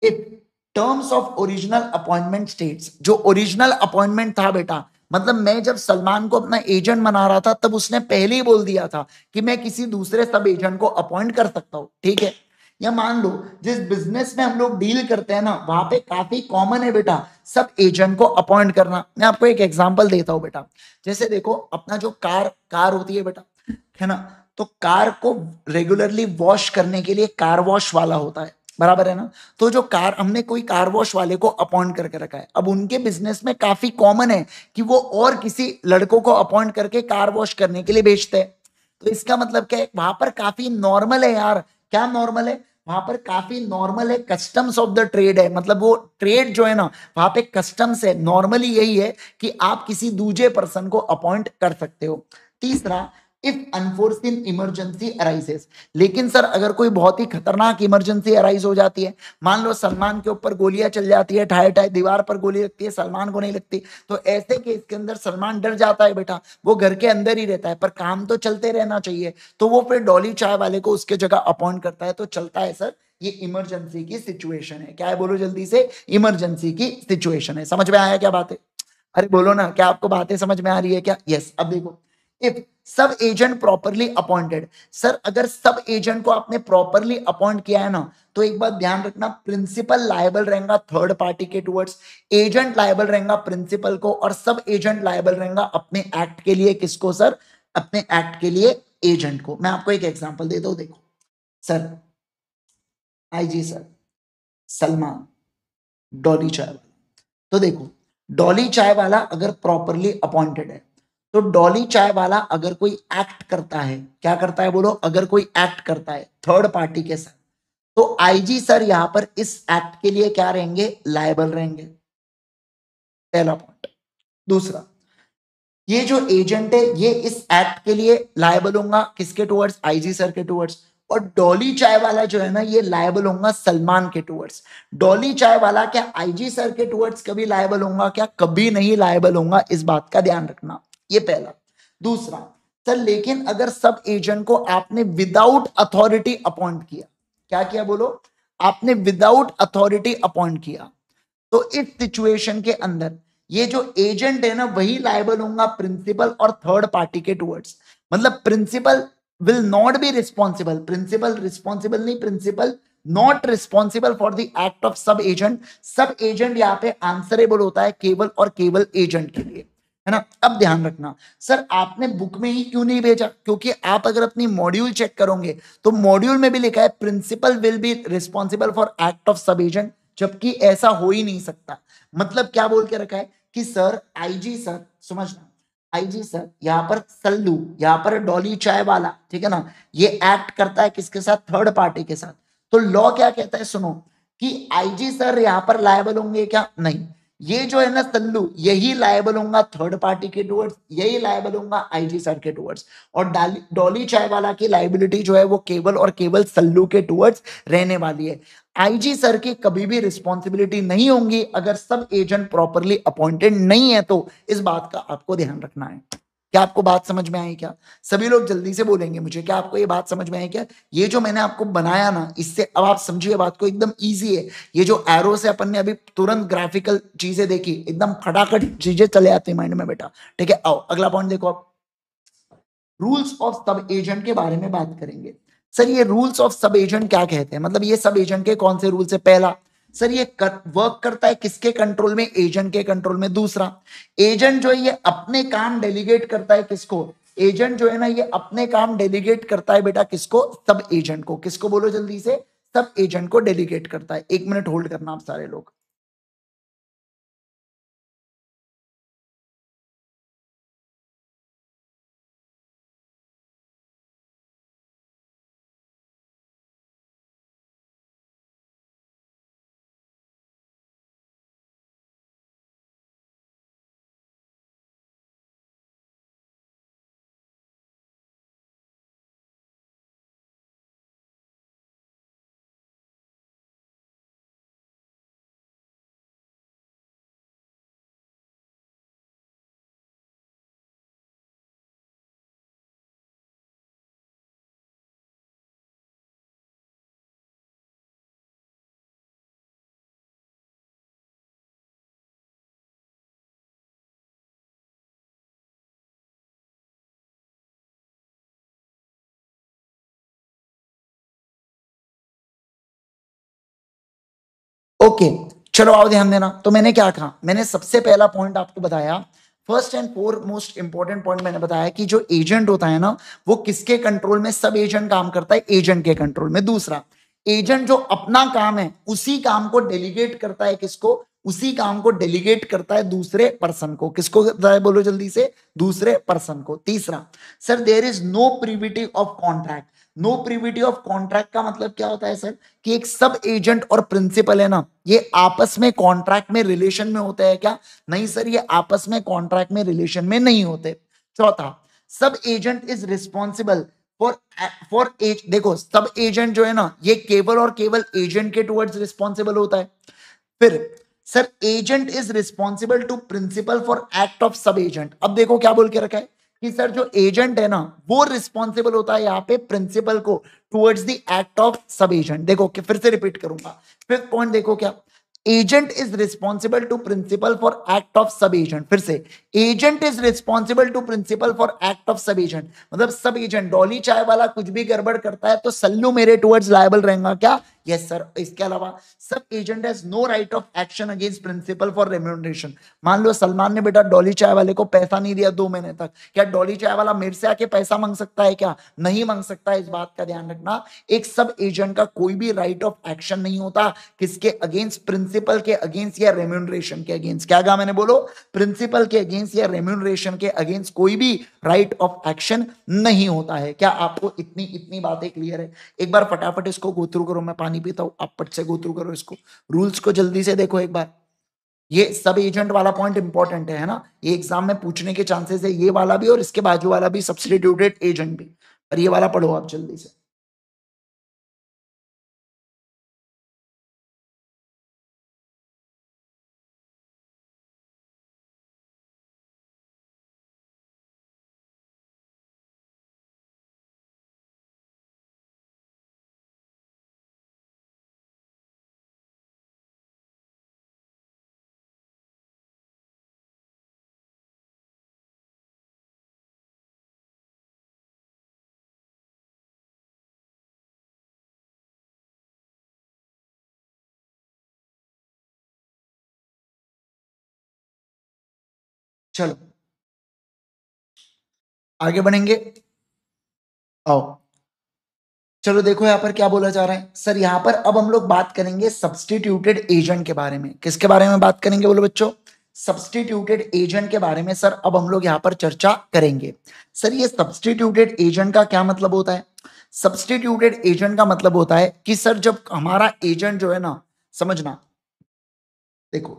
if terms of original appointment states, जो ओरिजिनल अपॉइंटमेंट था बेटा, मतलब मैं जब सलमान को अपना एजेंट बना रहा था तब उसने पहले ही बोल दिया था कि मैं किसी दूसरे सब एजेंट को अपॉइंट कर सकता हूं। ठीक है, या मान लो जिस बिजनेस में हम लोग डील करते हैं ना वहां पे काफी कॉमन है बेटा सब एजेंट को अपॉइंट करना। मैं आपको एक एग्जांपल देता हूं बेटा, जैसे देखो अपना जो कार कार होती है बेटा, है ना, तो कार को रेगुलरली वॉश करने के लिए कार वॉश वाला होता है, बराबर है ना। तो जो कार हमने कोई कार वॉश वाले को अपॉइंट करके रखा है, अब उनके बिजनेस में काफी कॉमन है कि वो और किसी लड़कों को अपॉइंट करके कार वॉश करने के लिए बेचते हैं। तो इसका मतलब क्या है, वहां पर काफी नॉर्मल है यार। क्या नॉर्मल है, वहां पर काफी नॉर्मल है, कस्टम्स ऑफ द ट्रेड है, मतलब वो ट्रेड जो है ना वहां पे कस्टम्स है, नॉर्मली यही है कि आप किसी दूसरे पर्सन को अपॉइंट कर सकते हो। तीसरा, इफ अनफोर्सिन इमरजेंसी अराइजेस, लेकिन सर अगर कोई बहुत ही खतरनाक इमरजेंसी अराइज हो जाती है, मान लो सलमान के ऊपर गोलियां चल जाती है, ठाए ठाए दीवार पर गोली लगती है, सलमान को नहीं लगती, तो ऐसे केस के अंदर सलमान डर जाता है बेटा, वो घर के अंदर ही रहता है, पर काम तो चलते रहना चाहिए, तो वो फिर डॉली चाय वाले को उसके जगह अपॉइंट करता है, तो चलता है सर। ये इमरजेंसी की सिचुएशन है, क्या है बोलो जल्दी से, इमरजेंसी की सिचुएशन है। समझ में आया क्या बात है? अरे बोलो ना, क्या आपको बातें समझ में आ रही है क्या? यस। अब देखो, इफ सब एजेंट प्रॉपरली अपॉइंटेड, सर अगर सब एजेंट को आपने प्रॉपरली अपॉइंट किया है ना, तो एक बात ध्यान रखना, प्रिंसिपल लायबल रहेगा थर्ड पार्टी के टुवर्ड्स, एजेंट लायबल रहेगा प्रिंसिपल को, और सब एजेंट लायबल रहेगा अपने एक्ट के लिए। किसको सर? अपने एक्ट के लिए एजेंट को। मैं आपको एक एग्जांपल देता हूं, देखो sir, IG sir, Salman, Dolly चाय वाला, तो देखो डॉली चाय वाला अगर प्रॉपरली अपॉइंटेड है, तो डॉली चाय वाला अगर कोई एक्ट करता है, क्या करता है बोलो, अगर कोई एक्ट करता है थर्ड पार्टी के साथ, तो आईजी सर यहां पर इस एक्ट के लिए क्या रहेंगे? लायबल रहेंगे। पहला पॉइंट। दूसरा, ये जो एजेंट है ये इस एक्ट के लिए लायबल होगा, किसके टुवर्ड्स? आईजी सर के टुवर्ड्स। और डॉली चाय वाला जो है ना ये लायबल होगा सलमान के टुवर्ड्स। डॉली चाय वाला क्या आईजी सर के टुवर्ड्स कभी लायबल होगा? क्या कभी नहीं लायबल होगा, इस बात का ध्यान रखना। ये पहला। दूसरा, सर लेकिन अगर सब एजेंट को आपने विदाउट अथॉरिटी अपॉइंट किया, क्या किया बोलो? आपने विदाउट अथॉरिटी अपॉइंट किया, तो इस सिचुएशन के अंदर ये जो एजेंट है ना वही लायबल होगा प्रिंसिपल और थर्ड पार्टी के टुवर्ड्स। मतलब principal will not be responsible, principal responsible नहीं, principal not responsible for the act of sub agent. Sub agent यहाँ पे आंसरेबल होता है केवल और केवल एजेंट के लिए, है ना। अब ध्यान रखना, सर आपने बुक में ही क्यों नहीं भेजा? क्योंकि आप अगर अपनी मॉड्यूल चेक करोगे तो मॉड्यूल में भी लिखा है principal will be responsible for act of sub agent, जबकि ऐसा हो ही नहीं सकता। मतलब क्या बोल के रखा है कि सर आईजी सर, समझना, आईजी सर यहाँ पर सल्लू, यहाँ पर डॉली चाय वाला, ठीक है ना, ये एक्ट करता है किसके साथ? थर्ड पार्टी के साथ। तो लॉ क्या कहता है सुनो, कि आईजी सर यहाँ पर लायबल होंगे क्या? नहीं, ये जो है ना सल्लू यही लायबल होगा थर्ड पार्टी के टुवर्ड्स, यही लायबल होगा आईजी सर के टुवर्ड्स। और डॉली चाय वाला की लाइबिलिटी जो है वो केवल और केवल सल्लू के टुवर्ड्स रहने वाली है। आईजी सर की कभी भी रिस्पॉन्सिबिलिटी नहीं होंगी अगर सब एजेंट प्रॉपरली अपॉइंटेड नहीं है, तो इस बात का आपको ध्यान रखना है। क्या आपको बात समझ में आई क्या? सभी लोग जल्दी से बोलेंगे मुझे, क्या आपको ये बात समझ में आई क्या? ये जो मैंने आपको बनाया ना, इससे अब आप समझिए बात को, एकदम इजी है। ये जो एरो से अपन ने अभी तुरंत ग्राफिकल चीजें देखी, एकदम फटाफट चीजें चले आती माइंड में बेटा। ठीक है, आओ अगला पॉइंट देखो आप, रूल्स ऑफ सब एजेंट के बारे में बात करेंगे। सर ये रूल्स ऑफ सब एजेंट क्या कहते हैं, मतलब ये सब एजेंट के कौन से रूल्स है? पहला, सर ये वर्क करता है किसके कंट्रोल में? एजेंट के कंट्रोल में। दूसरा, एजेंट जो है ये अपने काम डेलीगेट करता है किसको? एजेंट जो है ना ये अपने काम डेलीगेट करता है बेटा किसको? सब एजेंट को। किसको बोलो जल्दी से? सब एजेंट को डेलीगेट करता है। 1 मिनट होल्ड करना आप सारे लोग। ओके, चलो आओ ध्यान देना। तो मैंने क्या कहा, मैंने सबसे पहला पॉइंट आपको बताया, first and foremost important point मैंने बताया कि जो एजेंट होता है ना, वो किसके कंट्रोल में, सब एजेंट काम करता है एजेंट के कंट्रोल में। दूसरा, एजेंट जो अपना काम है उसी काम को डेलीगेट करता है, किसको, उसी काम को डेलीगेट करता है दूसरे पर्सन को। किसको करता है, बोलो जल्दी से, दूसरे पर्सन को। तीसरा, sir there is no privity of contract. No privity of contract का मतलब क्या होता है सर, कि एक सब एजेंट और प्रिंसिपल है ना, ये आपस में कॉन्ट्रैक्ट में रिलेशन में होते हैं क्या, नहीं सर, ये आपस में कॉन्ट्रैक्ट में रिलेशन में नहीं होते। चौथा, sub agent is responsible for for as, देखो सब एजेंट जो है ना, ये केवल और केवल एजेंट के टुवर्ड्स रिस्पॉन्सिबल होता है। फिर sir agent is responsible to principal for act of sub agent. अब देखो क्या बोल के रखा है कि सर जो एजेंट है ना, वो रिस्पॉन्सिबल होता है यहाँ पे प्रिंसिपल को towards the act of sub agent. देखो कि फिर से रिपीट करूंगा, फिफ्थ पॉइंट देखो क्या, agent is responsible to principal for act of sub agent. फिर से, agent is responsible to principal for act of sub agent, मतलब सब एजेंट, डॉली चाय वाला कुछ भी गड़बड़ करता है तो सल्लू मेरे टुवर्ड्स लायबल रहेगा क्या, यस सर। इसके अलावा sub agent has no right of action against principal for remuneration. मान लो सलमान ने बेटा डॉली चाय वाले को पैसा नहीं दिया 2 महीने तक, क्या डॉली चाय वाला मेरे से आके पैसा मांग सकता है क्या, नहीं मांग सकता है। इस बात का ध्यान रखना, एक सब एजेंट का कोई भी राइट ऑफ एक्शन नहीं होता किसके अगेंस्ट, प्रिंसिपल के अगेंस्ट या रेम्यूनरेशन के अगेंस्ट। क्या कहा मैंने, बोलो, प्रिंसिपल के अगेंस्ट या रेम्यूनरेशन के अगेंस्ट कोई भी राइट ऑफ एक्शन नहीं होता है। क्या आपको इतनी इतनी बातें क्लियर है? एक बार फटाफट इसको गो थ्रू करो, मैं पानी पीता हूं, आप पट से गो थ्रू करो इसको, रूल्स को जल्दी से देखो एक बार। ये सब एजेंट वाला पॉइंट इंपॉर्टेंट है ना, ये एग्जाम में पूछने के चांसेस है, ये वाला भी और इसके बाजू वाला भी, सब्स्टिट्यूटेड एजेंट भी। और ये वाला पढ़ो आप जल्दी से। चलो आगे बढ़ेंगे, आओ। चलो देखो यहाँ पर क्या बोला जा रहा है सर, यहाँ पर अब हम लोग बात करेंगे सब्स्टिट्यूटेड एजेंट के बारे में। किसके बारे में बात करेंगे बोलो बच्चों, सब्स्टिट्यूटेड एजेंट के बारे में सर अब हम लोग यहाँ पर चर्चा करेंगे। सर ये सब्स्टिट्यूटेड एजेंट का क्या मतलब होता है, सब्स्टिट्यूटेड एजेंट का मतलब होता है कि सर जब हमारा एजेंट जो है ना, समझना, देखो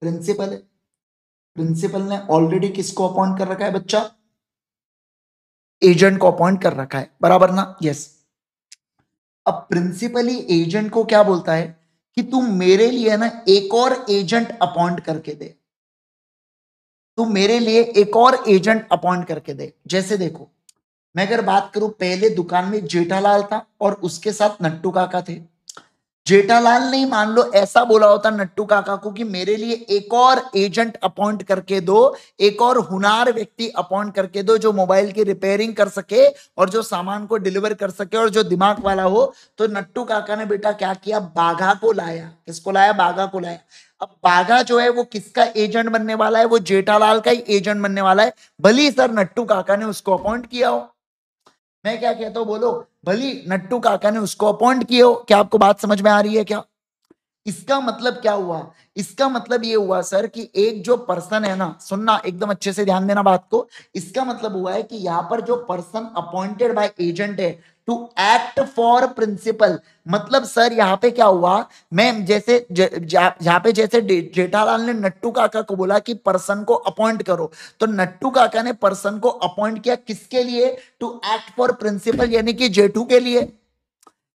प्रिंसिपल है, प्रिंसिपल ने ऑलरेडी किसको अपॉइंट कर रखा है बच्चा, एजेंट को अपॉइंट कर रखा है, बराबर ना, यस। अब प्रिंसिपली एजेंट को क्या बोलता है कि तू मेरे लिए ना एक और एजेंट अपॉइंट करके दे, तू मेरे लिए एक और एजेंट अपॉइंट करके दे। जैसे देखो, मैं अगर बात करूं, पहले दुकान में जेठालाल था और उसके साथ नट्टू काका थे। जेठालाल ने मान लो ऐसा बोला होता नट्टू काका को कि मेरे लिए एक और एजेंट अपॉइंट करके दो, एक और हुनार व्यक्ति अपॉइंट करके दो जो मोबाइल की रिपेयरिंग कर सके और जो सामान को डिलीवर कर सके और जो दिमाग वाला हो। तो नट्टू काका ने बेटा क्या किया, बाघा को लाया। किसको लाया, बाघा को लाया। अब बाघा जो है वो किसका एजेंट बनने वाला है, वो जेठालाल का ही एजेंट बनने वाला है, भली सर नट्टू काका ने उसको अपॉइंट किया हो। मैं क्या कहता हूं बोलो, भली नट्टू काका ने उसको अपॉइंट किया हो। क्या आपको बात समझ में आ रही है क्या? इसका मतलब क्या हुआ, इसका मतलब ये हुआ सर कि एक जो पर्सन है ना, सुनना एकदम अच्छे से ध्यान देना बात को, इसका मतलब हुआ है कि यहां पर जो पर्सन अपॉइंटेड बाय एजेंट है टू एक्ट फॉर प्रिंसिपल, मतलब सर यहां पे क्या हुआ, मैं जैसे यहां पे जैसे जेठालाल ने नट्टू काका को बोला कि पर्सन को अपॉइंट करो, तो नट्टू काका ने पर्सन को अपॉइंट किया किसके लिए, टू एक्ट फॉर प्रिंसिपल, यानी कि जेठू के लिए।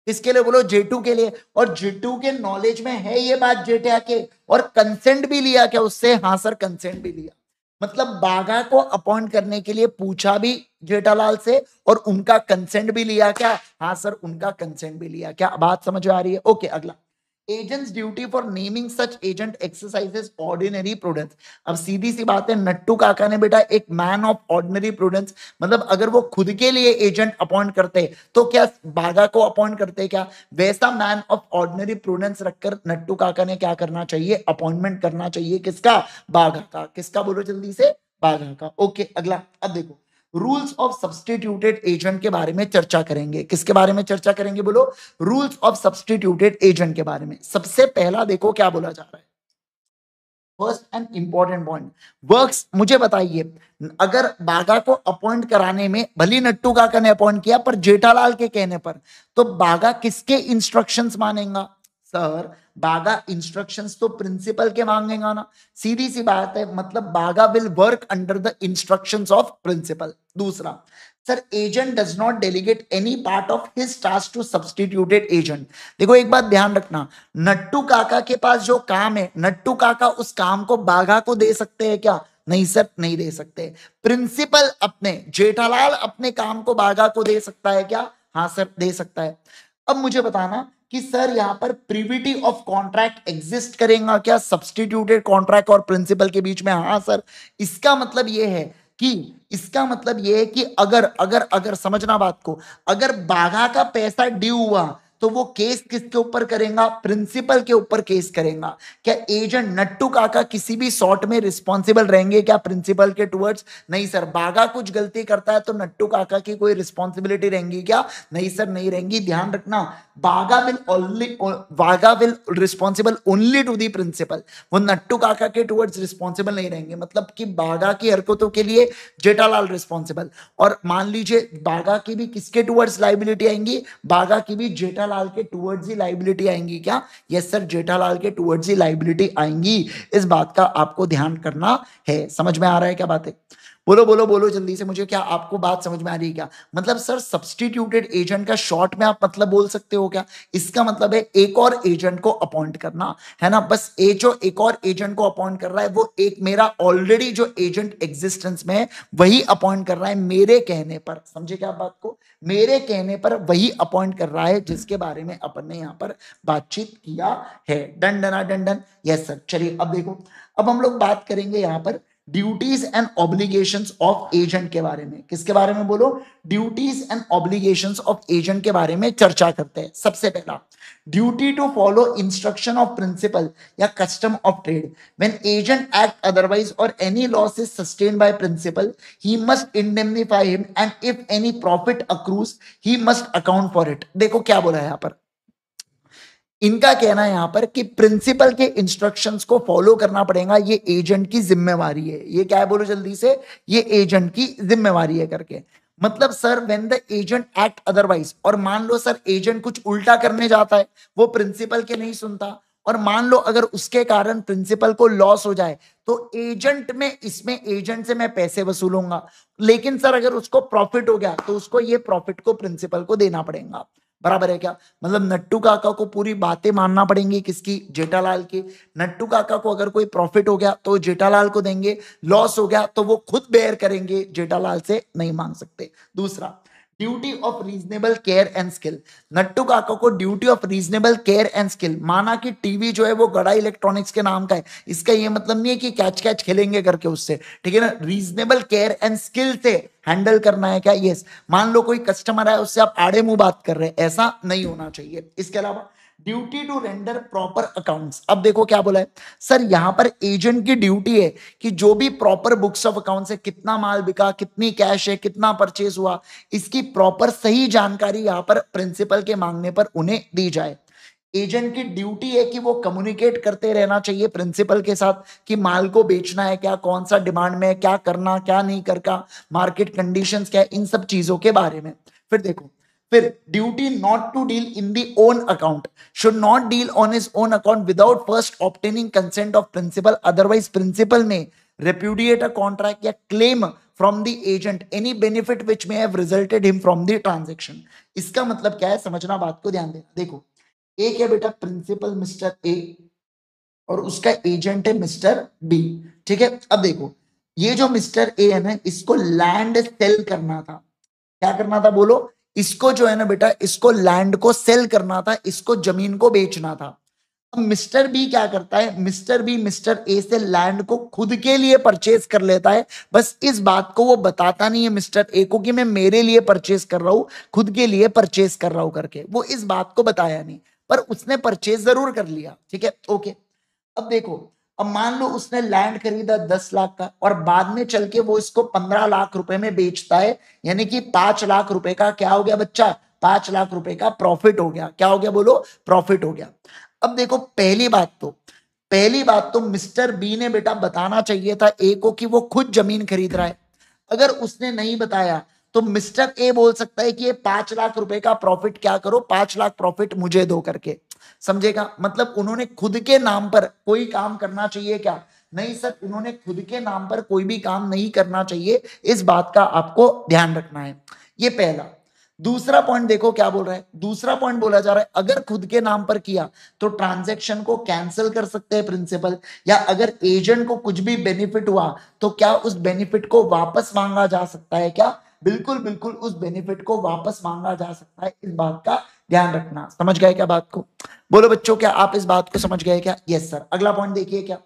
किसके लिए बोलो, जेटू के लिए। और जेटू के नॉलेज में है ये बात जेठा के, और कंसेंट भी लिया क्या उससे, हाँ सर कंसेंट भी लिया। मतलब बाघा को अपॉइंट करने के लिए पूछा भी जेठालाल से और उनका कंसेंट भी लिया क्या, हाँ सर उनका कंसेंट भी लिया। क्या बात समझ में आ रही है? ओके अगला, agents duty for naming such agent exercises ordinary prudence. अब सीधी सी बात है, नट्टू काका ने बेटा एक मैन ऑफ ऑर्डिनरी प्रूडेंस, मतलब अगर वो खुद के लिए एजेंट अपॉइंट करते तो क्या बागा को अपॉइंट करते क्या? वैसा मैन ऑफ ऑर्डिनरी प्रूडेंस रखकर नट्टू काका ने क्या करना चाहिए? अपॉइंटमेंट करना चाहिए। किसका? बागा का। किसका बोलो जल्दी से? बागा का। ओके, अगला अब देखो, रूल्स ऑफ सब्सटीट्यूटेड एजेंट के बारे में चर्चा करेंगे। किसके बारे में चर्चा करेंगे बोलो? रूल्स ऑफ सब्सटीट्यूटेड एजेंट के बारे में। सबसे पहला देखो क्या बोला जा रहा है, first and important point, works. मुझे बताइए, अगर बागा को अपॉइंट कराने में भली नट्टू काका ने अपॉइंट किया पर जेठालाल के कहने पर, तो बागा किसके इंस्ट्रक्शंस मानेगा? सर, बागा इंस्ट्रक्शंस तो प्रिंसिपल के मांगेगा ना, सीधी सी बात है। मतलब बागा will work under the instructions of principal. दूसरा, sir, agent does not delegate any part of his task to substituted agent. देखो एक बात ध्यान रखना, नट्टू काका के पास जो काम है, नट्टू काका उस काम को बागा को दे सकते हैं क्या? नहीं सर, नहीं दे सकते। प्रिंसिपल अपने, जेठालाल अपने काम को बागा को दे सकता है क्या? हाँ सर, दे सकता है। अब मुझे बताना कि सर यहां पर प्रिविटी ऑफ कॉन्ट्रैक्ट एग्जिस्ट करेगा क्या सब्सटीट्यूटेड कॉन्ट्रैक्ट और प्रिंसिपल के बीच में? हाँ सर। इसका मतलब यह है कि, इसका मतलब यह है कि अगर अगर अगर समझना बात को, अगर बागा का पैसा ड्यू हुआ तो वो केस किसके ऊपर करेगा? प्रिंसिपल के ऊपर केस करेगा। क्या एजेंट नट्टू काका किसी भी सॉर्ट में रिस्पॉन्सिबल रहेंगे क्या प्रिंसिपल के टुवर्ड्स? नहीं सर। बागा कुछ गलती करता है तो नट्टू काका की कोई रिस्पॉन्सिबिलिटी रहेंगी क्या? नहीं सर, नहीं रहेंगी। ध्यान रखना, Baga will responsible only to the principal, वो नट्टू काका के टुवर्ड्स रिस्पॉन्सिबल नहीं रहेंगे। मतलब कि बागा की हरकतों के लिए जेठालाल रिस्पॉन्सिबल, और मान लीजिए बागा की भी किसके टुवर्ड्स लाइबिलिटी आएंगी? बागा की भी जेठालाल के टुवर्ड्स ही लाइबिलिटी आएंगी क्या? यस सर, जेठालाल के टुवर्ड्स ही लाइबिलिटी आएंगी। इस बात का आपको ध्यान करना है। समझ में आ रहा है क्या बात है? बोलो बोलो बोलो जल्दी से मुझे, क्या आपको बात समझ में आ रही है क्या? मतलब सर, सब्सटीट्यूटेड एजेंट का शॉर्ट में आप मतलब बोल सकते हो क्या? इसका मतलब है एक और एजेंट को अपॉइंट करना, है ना। बस ये जो एक और एजेंट को अपॉइंट कर रहा है, वो एक मेरा ऑलरेडी जो एजेंट एग्जिस्टेंस में है वही अपॉइंट कर रहा है मेरे कहने पर। समझे क्या बात को? मेरे कहने पर वही अपॉइंट कर रहा है जिसके बारे में अपन ने यहां पर बातचीत किया है। डन डना डन डन। Yes sir. चलिए अब देखो, अब हम लोग बात करेंगे यहां पर duties and obligations of agent के बारे में। किसके बारे में बोलो? Duties and obligations of agent के बारे में चर्चा करते हैं। सबसे पहला, duty to follow instruction of principal या custom of trade. When agent act otherwise और any loss is sustained by principal, he must indemnify him and if any profit accrues he must account for it. देखो क्या बोला है यहां पर, इनका कहना है यहां पर कि प्रिंसिपल के इंस्ट्रक्शंस को फॉलो करना पड़ेगा, ये एजेंट की जिम्मेवारी है। ये क्या है बोलो जल्दी से? ये एजेंट की जिम्मेवारी है करके। मतलब sir, when the agent act otherwise, और मान लो सर एजेंट कुछ उल्टा करने जाता है, वो प्रिंसिपल के नहीं सुनता, और मान लो अगर उसके कारण प्रिंसिपल को लॉस हो जाए, तो एजेंट में, इसमें एजेंट से मैं पैसे वसूलूंगा, लेकिन सर अगर उसको प्रॉफिट हो गया तो उसको ये प्रॉफिट को प्रिंसिपल को देना पड़ेगा। बराबर है क्या? मतलब नट्टू काका को पूरी बातें मानना पड़ेंगी, किसकी? जेठालाल की। नट्टू काका को अगर कोई प्रॉफिट हो गया तो जेठालाल को देंगे, लॉस हो गया तो वो खुद बेयर करेंगे, जेठालाल से नहीं मांग सकते। दूसरा, duty of reasonable care and skill. Nattu काका को duty of reasonable care and skill, माना कि टीवी जो है वो गड़ा इलेक्ट्रॉनिक्स के नाम का है, इसका ये मतलब नहीं है कि कैच कैच खेलेंगे करके उससे, ठीक है ना। रीजनेबल केयर एंड स्किल से हैंडल करना है क्या? यस। मान लो कोई कस्टमर है, उससे आप आड़े मुंह बात कर रहे हैं, ऐसा नहीं होना चाहिए। इसके अलावा duty to render proper accounts. अब देखो क्या बोला है सर, यहां पर एजेंट की ड्यूटी है कि जो भी प्रॉपर बुक्स ऑफ अकाउंट्स है, कितना माल बिका, कितनी कैश है, कितना परचेज हुआ, इसकी प्रॉपर सही जानकारी यहां पर प्रिंसिपल के मांगने पर उन्हें दी जाए। एजेंट की ड्यूटी है कि वो कम्युनिकेट करते रहना चाहिए प्रिंसिपल के साथ कि माल को बेचना है क्या, कौन सा डिमांड में है, क्या करना क्या नहीं करना, मार्केट कंडीशंस क्या है, इन सब चीजों के बारे में। फिर देखो, फिर duty not to deal in the own account, should not deal on his own account without first obtaining consent of principal, otherwise principal may repudiate a contract या claim from the agent any benefit which may have resulted him from the transaction। इसका मतलब क्या है, समझना बात को, ध्यान देना। देखो, एक है बेटा प्रिंसिपल मिस्टर ए, और उसका एजेंट है मिस्टर बी, ठीक है। अब देखो, ये जो मिस्टर ए है ना, इसको लैंड सेल करना था। क्या करना था बोलो? इसको जो है ना बेटा, इसको लैंड को सेल करना था, इसको जमीन को बेचना था। अब मिस्टर बी क्या करता है, मिस्टर बी मिस्टर ए से लैंड को खुद के लिए परचेज कर लेता है, बस इस बात को वो बताता नहीं है मिस्टर ए को कि मैं मेरे लिए परचेज कर रहा हूं, खुद के लिए परचेज कर रहा हूं करके, वो इस बात को बताया नहीं, पर उसने परचेज जरूर कर लिया, ठीक है ओके। अब देखो, अब मान लो उसने लैंड खरीदा 10 लाख का और बाद में चल के वो इसको 15 लाख रुपए में बेचता है, यानी कि 5 लाख रुपए का क्या हो गया बच्चा, 5 लाख रुपए का प्रॉफिट हो गया, क्या हो गया बोलो, प्रॉफिट हो गया। अब देखो पहली बात तो मिस्टर बी ने बेटा बताना चाहिए था ए को कि वो खुद जमीन खरीद रहा है, अगर उसने नहीं बताया तो मिस्टर ए बोल सकता है कि ये 5 लाख रुपए का प्रॉफिट क्या करो, 5 लाख प्रॉफिट मुझे दो करके, समझेगा, मतलब उन्होंने खुद के नाम पर कोई काम करना चाहिए क्या, नहीं सर उन्होंने खुद के नाम पर कोई भी काम नहीं करना चाहिए, इस बात का आपको ध्यान रखना है, ये पहला। दूसरा पॉइंट देखो क्या बोल रहा है, दूसरा पॉइंट बोला जा रहा है अगर खुद के नाम पर किया तो ट्रांजैक्शन को कैंसिल कर सकते हैं प्रिंसिपल, या अगर एजेंट को कुछ भी बेनिफिट हुआ तो क्या उस बेनिफिट को वापस मांगा जा सकता है क्या, बिल्कुल बिल्कुल उस बेनिफिट को वापस मांगा जा सकता है, इस बात का ध्यान रखना, समझ गए क्या बात को, बोलो बच्चों क्या आप इस बात को समझ गए क्या, यस सर। अगला पॉइंट देखिए क्या,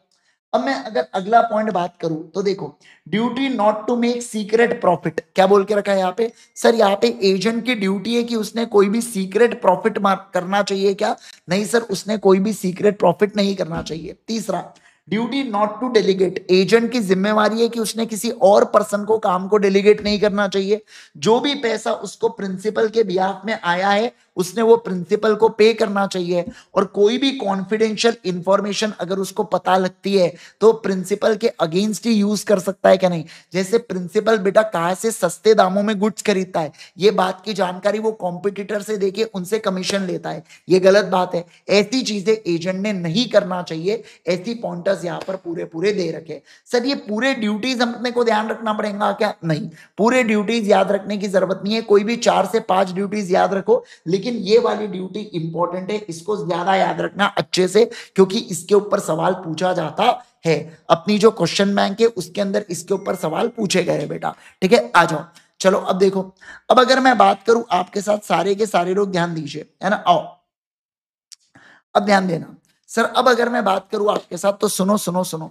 अब मैं अगर अगला पॉइंट बात करूं तो देखो, duty not to make secret profit, क्या बोल के रखा है यहाँ पे, सर यहाँ पे एजेंट की ड्यूटी है कि उसने कोई भी सीक्रेट प्रॉफिट करना चाहिए क्या, नहीं सर उसने कोई भी सीक्रेट प्रॉफिट नहीं करना चाहिए। तीसरा, duty not to delegate, agent की जिम्मेवारी है कि उसने किसी और पर्सन को काम को डेलीगेट नहीं करना चाहिए, जो भी पैसा उसको प्रिंसिपल के बिहाफ में आया है उसने वो प्रिंसिपल को पे करना चाहिए, और कोई भी कॉन्फिडेंशियल इंफॉर्मेशन अगर उसको पता लगती है तो प्रिंसिपल के अगेंस्ट ही यूज कर सकता है क्या नहीं, जैसे प्रिंसिपल बेटा कहाँ से सस्ते दामों में गुड्स खरीदता है ये बात की जानकारी वो कॉम्पिटिटर से देके उनसे कमीशन लेता है, ये गलत बात है, ऐसी चीजें एजेंट ने नहीं करना चाहिए, ऐसी पॉइंटर्स यहाँ पर पूरे पूरे दे रखे। सर ये पूरे ड्यूटीज अपने को ध्यान रखना पड़ेगा क्या, नहीं पूरे ड्यूटीज याद रखने की जरूरत नहीं है, कोई भी 4 से 5 ड्यूटीज याद रखो, लेकिन ये वाली ड्यूटी इंपॉर्टेंट है, इसको ज्यादा याद रखना अच्छे से, क्योंकि इसके ऊपर सवाल पूछा जाता है, अपनी जो क्वेश्चन बैंक है उसके अंदर इसके ऊपर सवाल पूछे गए बेटा, ठीक है आ जाओ। चलो अब देखो, अब अगर मैं बात करूं आपके साथ, सारे के सारे लोग ध्यान दीजिए है ना, आओ अब ध्यान देना सर, अब अगर मैं बात करूं आपके साथ तो सुनो सुनो सुनो,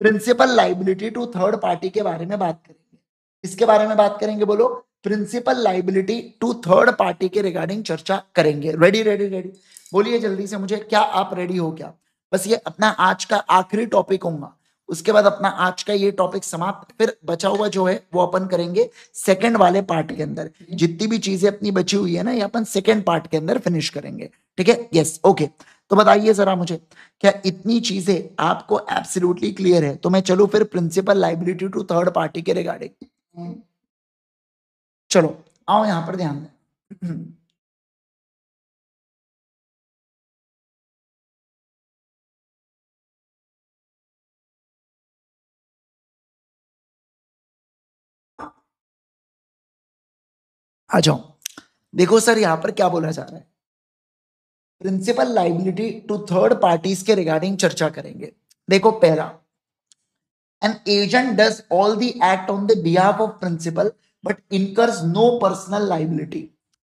principal liability to third party के बारे में बात करेंगे, इसके बारे में बात करेंगे, बोलो principal liability to third party के रिगार्डिंग चर्चा करेंगे, रेडी रेडी रेडी, बोलिए जल्दी से मुझे, क्या आप रेडी हो क्या, बस ये अपना आज का आखिरी टॉपिक होगा, उसके बाद अपना आज का ये टॉपिक समाप्त, फिर बचा हुआ जो है वो अपन करेंगे सेकंड वाले पार्ट के अंदर, जितनी भी चीजें अपनी बची हुई है ना ये अपन सेकंड पार्ट के अंदर फिनिश करेंगे, ठीक है यस ओके। तो बताइए जरा मुझे, क्या इतनी चीजें आपको एब्सोल्युटली क्लियर है, तो मैं चलूं फिर principal liability to third party के रिगार्डिंग, चलो आओ यहां पर ध्यान दें। आ जाओ, देखो सर यहां पर क्या बोला जा रहा है, principal liability to third parties के रिगार्डिंग चर्चा करेंगे। देखो पहला, an agent does all the act on the behalf of principal but incurs no personal liability,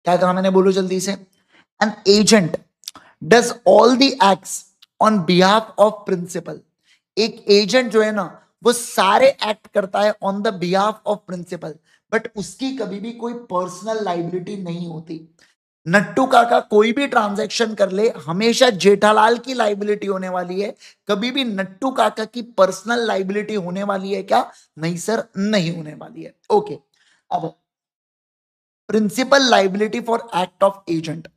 क्या कहा मैंने, बोलो जल्दी से, an agent does all the acts on behalf of principal, एक एजेंट जो है ना वो सारे एक्ट करता है on the behalf of principal, but उसकी कभी भी कोई पर्सनल लाइबिलिटी नहीं होती, नट्टू काका कोई भी ट्रांजैक्शन कर ले हमेशा जेठालाल की लाइबिलिटी होने वाली है, कभी भी नट्टू काका की पर्सनल लाइबिलिटी होने वाली है क्या, नहीं सर नहीं होने वाली है, ओके। अब principal liability for act of agent,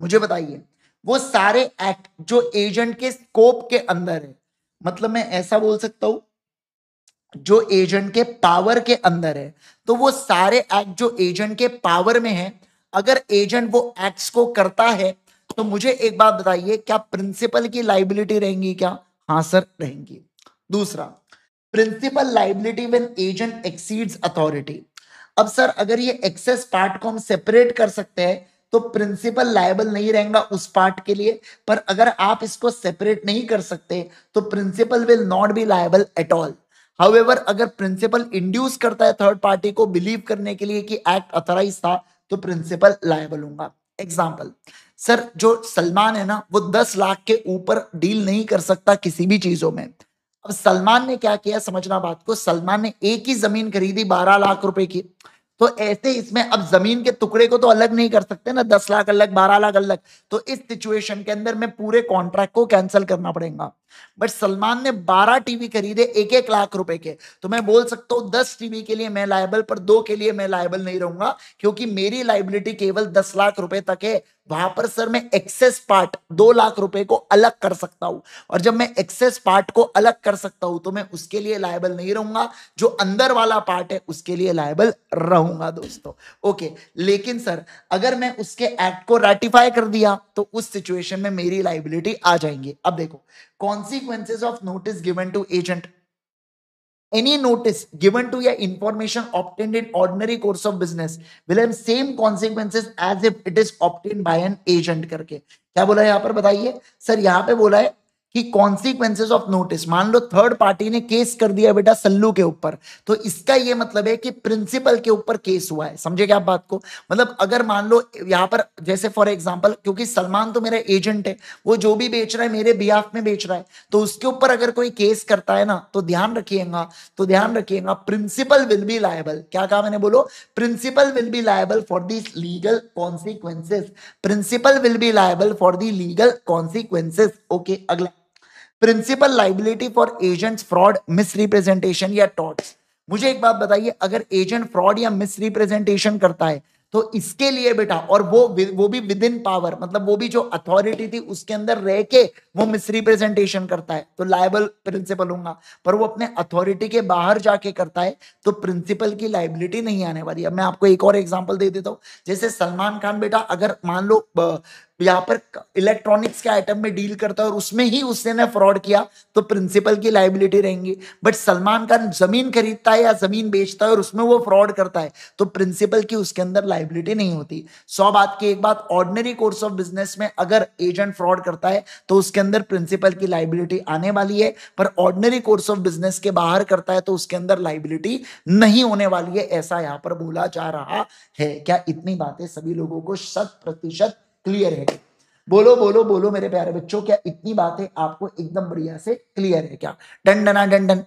मुझे बताइए वो सारे एक्ट जो एजेंट के स्कोप के अंदर है, मतलब मैं ऐसा बोल सकता हूं जो एजेंट के पावर के अंदर है, तो वो सारे एक्ट जो एजेंट के पावर में है, अगर एजेंट वो एक्ट्स को करता है तो मुझे एक बात बताइए क्या प्रिंसिपल की लाइबिलिटी रहेंगी क्या, हाँ सर रहेंगी। दूसरा, principal liability when agent exceeds authority, अब सर अगर ये एक्सेस पार्ट को हम सेपरेट कर सकते हैं तो प्रिंसिपल लायबल नहीं रहेगा उस पार्ट के लिए, पर अगर आप इसको सेपरेट नहीं कर सकते तो principal will not be liable at all. However अगर प्रिंसिपल इंड्यूस करता है थर्ड पार्टी को बिलीव करने के लिए कि एक्ट अथोराइज था तो प्रिंसिपल लायबल होगा। एग्जाम्पल, सर जो सलमान है ना वो 10 लाख के ऊपर डील नहीं कर सकता किसी भी चीजों में। अब सलमान ने क्या किया, समझना बात को, सलमान ने एक ही जमीन खरीदी 12 लाख रुपए की। तो ऐसे इसमें अब जमीन के टुकड़े को तो अलग नहीं कर सकते ना, 10 लाख अलग 12 लाख अलग। तो इस सिचुएशन के अंदर में पूरे कॉन्ट्रैक्ट को कैंसिल करना पड़ेगा। बट सलमान ने 12 टीवी खरीदे 1-1 लाख रुपए के, तो मैं बोल सकता हूं 10 टीवी के लिए मैं लायबल, पर 2 के लिए मैं लायबल नहीं रहूंगा, क्योंकि मेरी लाइबिलिटी केवल 10 लाख रुपए तक है। वहां पर सर मैं एक्सेस पार्ट 2 लाख रुपए को अलग कर सकता हूं, और जब मैं एक्सेस पार्ट को अलग कर सकता हूं तो मैं उसके लिए लायबल नहीं रहूंगा, जो अंदर वाला पार्ट है उसके लिए लायबल रहूंगा दोस्तों। ओके, लेकिन सर अगर मैं उसके एक्ट को रेटिफाई कर दिया तो उस सिचुएशन में मेरी लाइबिलिटी आ जाएंगी। अब देखो, consequences of notice given to agent, any notice given to या information obtained in ordinary course of business will have same consequences as if it is obtained by an agent करके। क्या बोला है यहां पर बताइए सर, यहां पे बोला है कि कॉन्सिक्वेंसेस ऑफ नोटिस, मान लो थर्ड पार्टी ने केस कर दिया बेटा सल्लू के ऊपर, तो इसका ये मतलब है कि प्रिंसिपल के ऊपर केस हुआ है। समझे क्या आप बात को? मतलब अगर मान लो यहां पर जैसे फॉर एग्जांपल, क्योंकि सलमान तो मेरा एजेंट है, वो जो भी बेच रहा है मेरे बिहाफ में बेच रहा है, तो उसके ऊपर अगर कोई केस करता है ना, तो ध्यान रखिएगा प्रिंसिपल विल बी लायबल। क्या कहा मैंने, बोलो, principal will be liable for this legal consequences, principal will be liable for the legal consequences. Okay, अगला, principal liability for agent's fraud misrepresentation या टॉर्ट्स। मुझे एक बात बताइए, अगर एजेंट फ्रॉड या मिसरिप्रेजेंटेशन करता है तो इसके लिए बेटा, और वो भी विद इन पावर, मतलब वो भी जो अथॉरिटी थी उसके अंदर रह के वो मिसरिप्रेजेंटेशन करता है, तो लायबल प्रिंसिपल होगा। पर वो अपने अथॉरिटी के बाहर जाके करता है तो प्रिंसिपल की लाइबिलिटी नहीं आने वाली। अब मैं आपको एक और एग्जांपल दे देता हूं, जैसे सलमान खान बेटा अगर मान लो यहाँ पर इलेक्ट्रॉनिक्स के आइटम में डील करता है और उसमें ही उसने फ्रॉड किया, तो प्रिंसिपल की लाइबिलिटी रहेंगी। बट सलमान खान जमीन खरीदता है या जमीन बेचता है और उसमें वो फ्रॉड करता है, तो प्रिंसिपल की उसके अंदर लाइबिलिटी नहीं होती। 100 बात की एक बात, ऑर्डिनरी कोर्स ऑफ बिजनेस में अगर एजेंट फ्रॉड करता है तो उसके अंदर प्रिंसिपल की लाइबिलिटी आने वाली है, पर ऑर्डिनरी कोर्स ऑफ बिजनेस के बाहर करता है तो उसके अंदर लाइबिलिटी नहीं होने वाली है, ऐसा यहां पर बोला जा रहा है। क्या इतनी बातें सभी लोगों को 100% क्लियर है? बोलो बोलो बोलो मेरे प्यारे बच्चों, क्या इतनी बातें आपको एकदम बढ़िया से क्लियर है? क्या डन डना done done,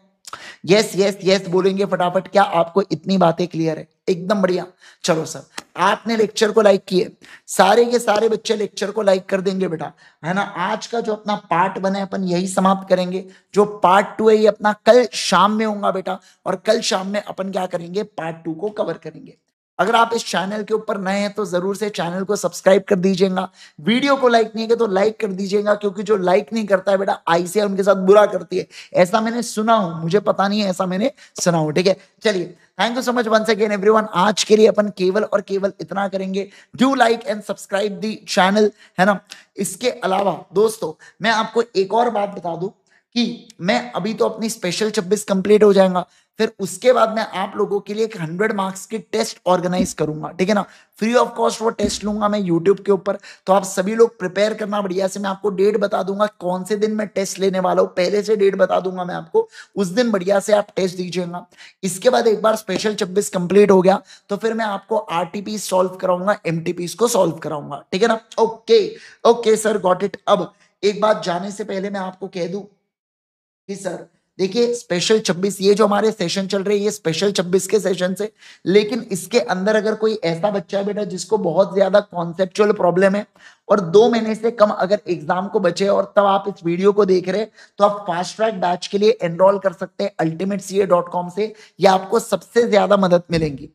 yes yes yes बोलेंगे फटाफट, क्या आपको इतनी बातें क्लियर है? एकदम बढ़िया। चलो सर, आपने लेक्चर को लाइक किए, सारे के सारे बच्चे लेक्चर को लाइक कर देंगे बेटा, है ना। आज का जो अपना पार्ट 1 है अपन यही समाप्त करेंगे, जो पार्ट 2 है ये अपना कल शाम में होगा बेटा, और कल शाम में अपन क्या करेंगे, पार्ट 2 को कवर करेंगे। अगर आप इस चैनल के ऊपर नए हैं तो जरूर से चैनल को सब्सक्राइब कर दीजिएगा, वीडियो को लाइक नहीं किया तो लाइक कर दीजिएगा, क्योंकि जो लाइक नहीं करता है बेटा आईसीआई उनके साथ बुरा करती है, ऐसा मैंने सुना हूं, मुझे पता नहीं है, ऐसा मैंने सुना हूं। ठीक है, चलिए, thank you so much once again everyone. आज के लिए अपन केवल और केवल इतना करेंगे, do like and subscribe the channel, है ना। इसके अलावा दोस्तों मैं आपको एक और बात बता दूं कि मैं अभी तो अपनी स्पेशल 26 कंप्लीट हो जाएगा, फिर उसके बाद मैं आप लोगों के लिए एक 100 मार्क्स की टेस्ट ऑर्गेनाइज करूंगा, ठीक है ना। फ्री ऑफ कॉस्ट वो टेस्ट लूंगा मैं यूट्यूब के ऊपर, तो आप सभी लोग प्रिपेयर करना बढ़िया से। मैं आपको डेट बता दूंगा कौन से दिन मैं टेस्ट लेने वाला हूं, पहले से डेट बता दूंगा मैं आपको, उस दिन बढ़िया से आप टेस्ट दीजिएगा। इसके बाद एक बार स्पेशल 26 कंप्लीट हो गया तो फिर मैं आपको आरटीपी सॉल्व कराऊंगा, एमटीपी को सॉल्व कराऊंगा, ठीक है ना। Okay okay sir, got it. अब एक बात जाने से पहले मैं आपको कह दूं कि सर देखिए, स्पेशल 26 ये जो हमारे सेशन चल रहे हैं ये स्पेशल 26 के सेशन से, लेकिन इसके अंदर अगर कोई ऐसा बच्चा है बेटा जिसको बहुत ज्यादा कॉन्सेप्चुअल प्रॉब्लम है और 2 महीने से कम अगर एग्जाम को बचे और तब आप इस वीडियो को देख रहे हैं, तो आप फास्ट ट्रैक बैच के लिए एनरोल कर सकते हैं ultimatecA.com से, या आपको सबसे ज्यादा मदद मिलेंगी।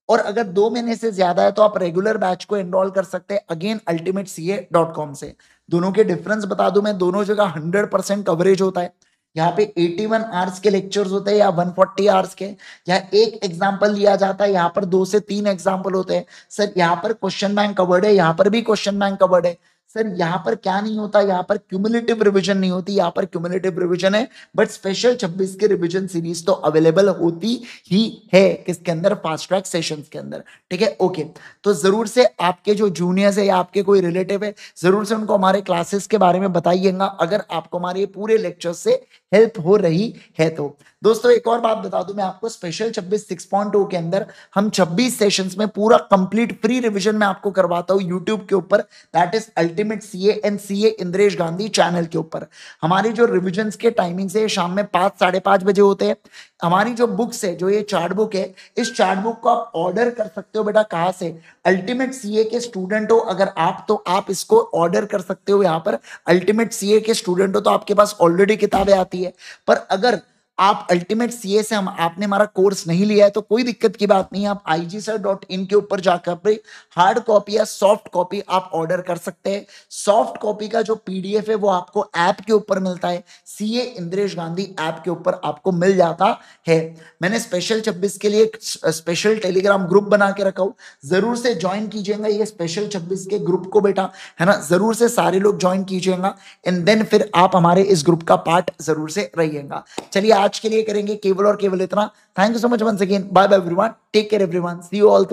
और अगर 2 महीने से ज्यादा है तो आप रेगुलर बैच को एनरोल कर सकते हैं अगेन ultimatecA.com से। दोनों के डिफरेंस बता दूं मैं, दोनों जगह 100% कवरेज होता है। यहाँ पे 81 आवर्स के लेक्चर्स होते हैं या 140 आवर्स के, यहाँ एक एग्जाम्पल लिया जाता है, यहाँ पर 2 से 3 एग्जाम्पल होते हैं। सर यहाँ पर क्वेश्चन बैंक कवर्ड है, यहाँ पर भी क्वेश्चन बैंक कवर्ड है। सर यहाँ पर क्या नहीं होता, यहाँ पर क्यूमुलेटिव रिवीजन नहीं होती, यहाँ पर क्यूमुलेटिव रिवीजन है, बट स्पेशल 26 के रिवीजन सीरीज तो अवेलेबल होती ही है किसके अंदर, फास्ट ट्रैक सेशंस के अंदर, ठीक है। ओके, तो जरूर से आपके जो जूनियर्स है या आपके कोई रिलेटिव है, जरूर से उनको हमारे क्लासेस के बारे में बताइएगा, अगर आपको हमारे पूरे लेक्चर से हेल्प हो रही है। तो दोस्तों एक और बात बता दूं मैं आपको, स्पेशल 26 6.0 के अंदर हम 26 सेशंस में पूरा कंप्लीट फ्री रिवीजन में आपको करवाता हूं यूट्यूब के ऊपर, that is ultimate CA and CA Indresh Gandhi channel के ऊपर। हमारी जो रिविजन के टाइमिंग से शाम में 5 साढ़े 5 बजे होते हैं। हमारी जो बुक्स है, जो ये चार्ट बुक है, इस चार्ट बुक को आप ऑर्डर कर सकते हो बेटा कहां से, अल्टीमेट सीए के स्टूडेंट हो अगर आप तो आप इसको ऑर्डर कर सकते हो यहाँ पर। अल्टीमेट सीए के स्टूडेंट हो तो आपके पास ऑलरेडी किताबें आती है। पर अगर आप अल्टीमेट सीए से हम आपने हमारा कोर्स नहीं लिया है तो कोई दिक्कत की बात नहीं है, आप igsir.in के ऊपर जाकर पे हार्ड कॉपी या सॉफ्ट कॉपी आप ऑर्डर कर सकते हैं। सॉफ्ट कॉपी का जो पीडीएफ है वो आपको ऐप के ऊपर मिलता है, सीए इंद्रेश गांधी ऐप के ऊपर आपको मिल जाता है। मैंने स्पेशल 26 के लिए एक स्पेशल टेलीग्राम ग्रुप बना के रखा हूं, जरूर से ज्वाइन कीजिएगा ये स्पेशल 26 के ग्रुप को बेटा, है ना, जरूर से सारे लोग ज्वाइन कीजिएगा एंड देन फिर आप हमारे इस ग्रुप का पार्ट जरूर से रहिएगा। चलिए आज के लिए करेंगे केवल और केवल इतना। Thank you so much once again, bye bye everyone, take care everyone, see you all.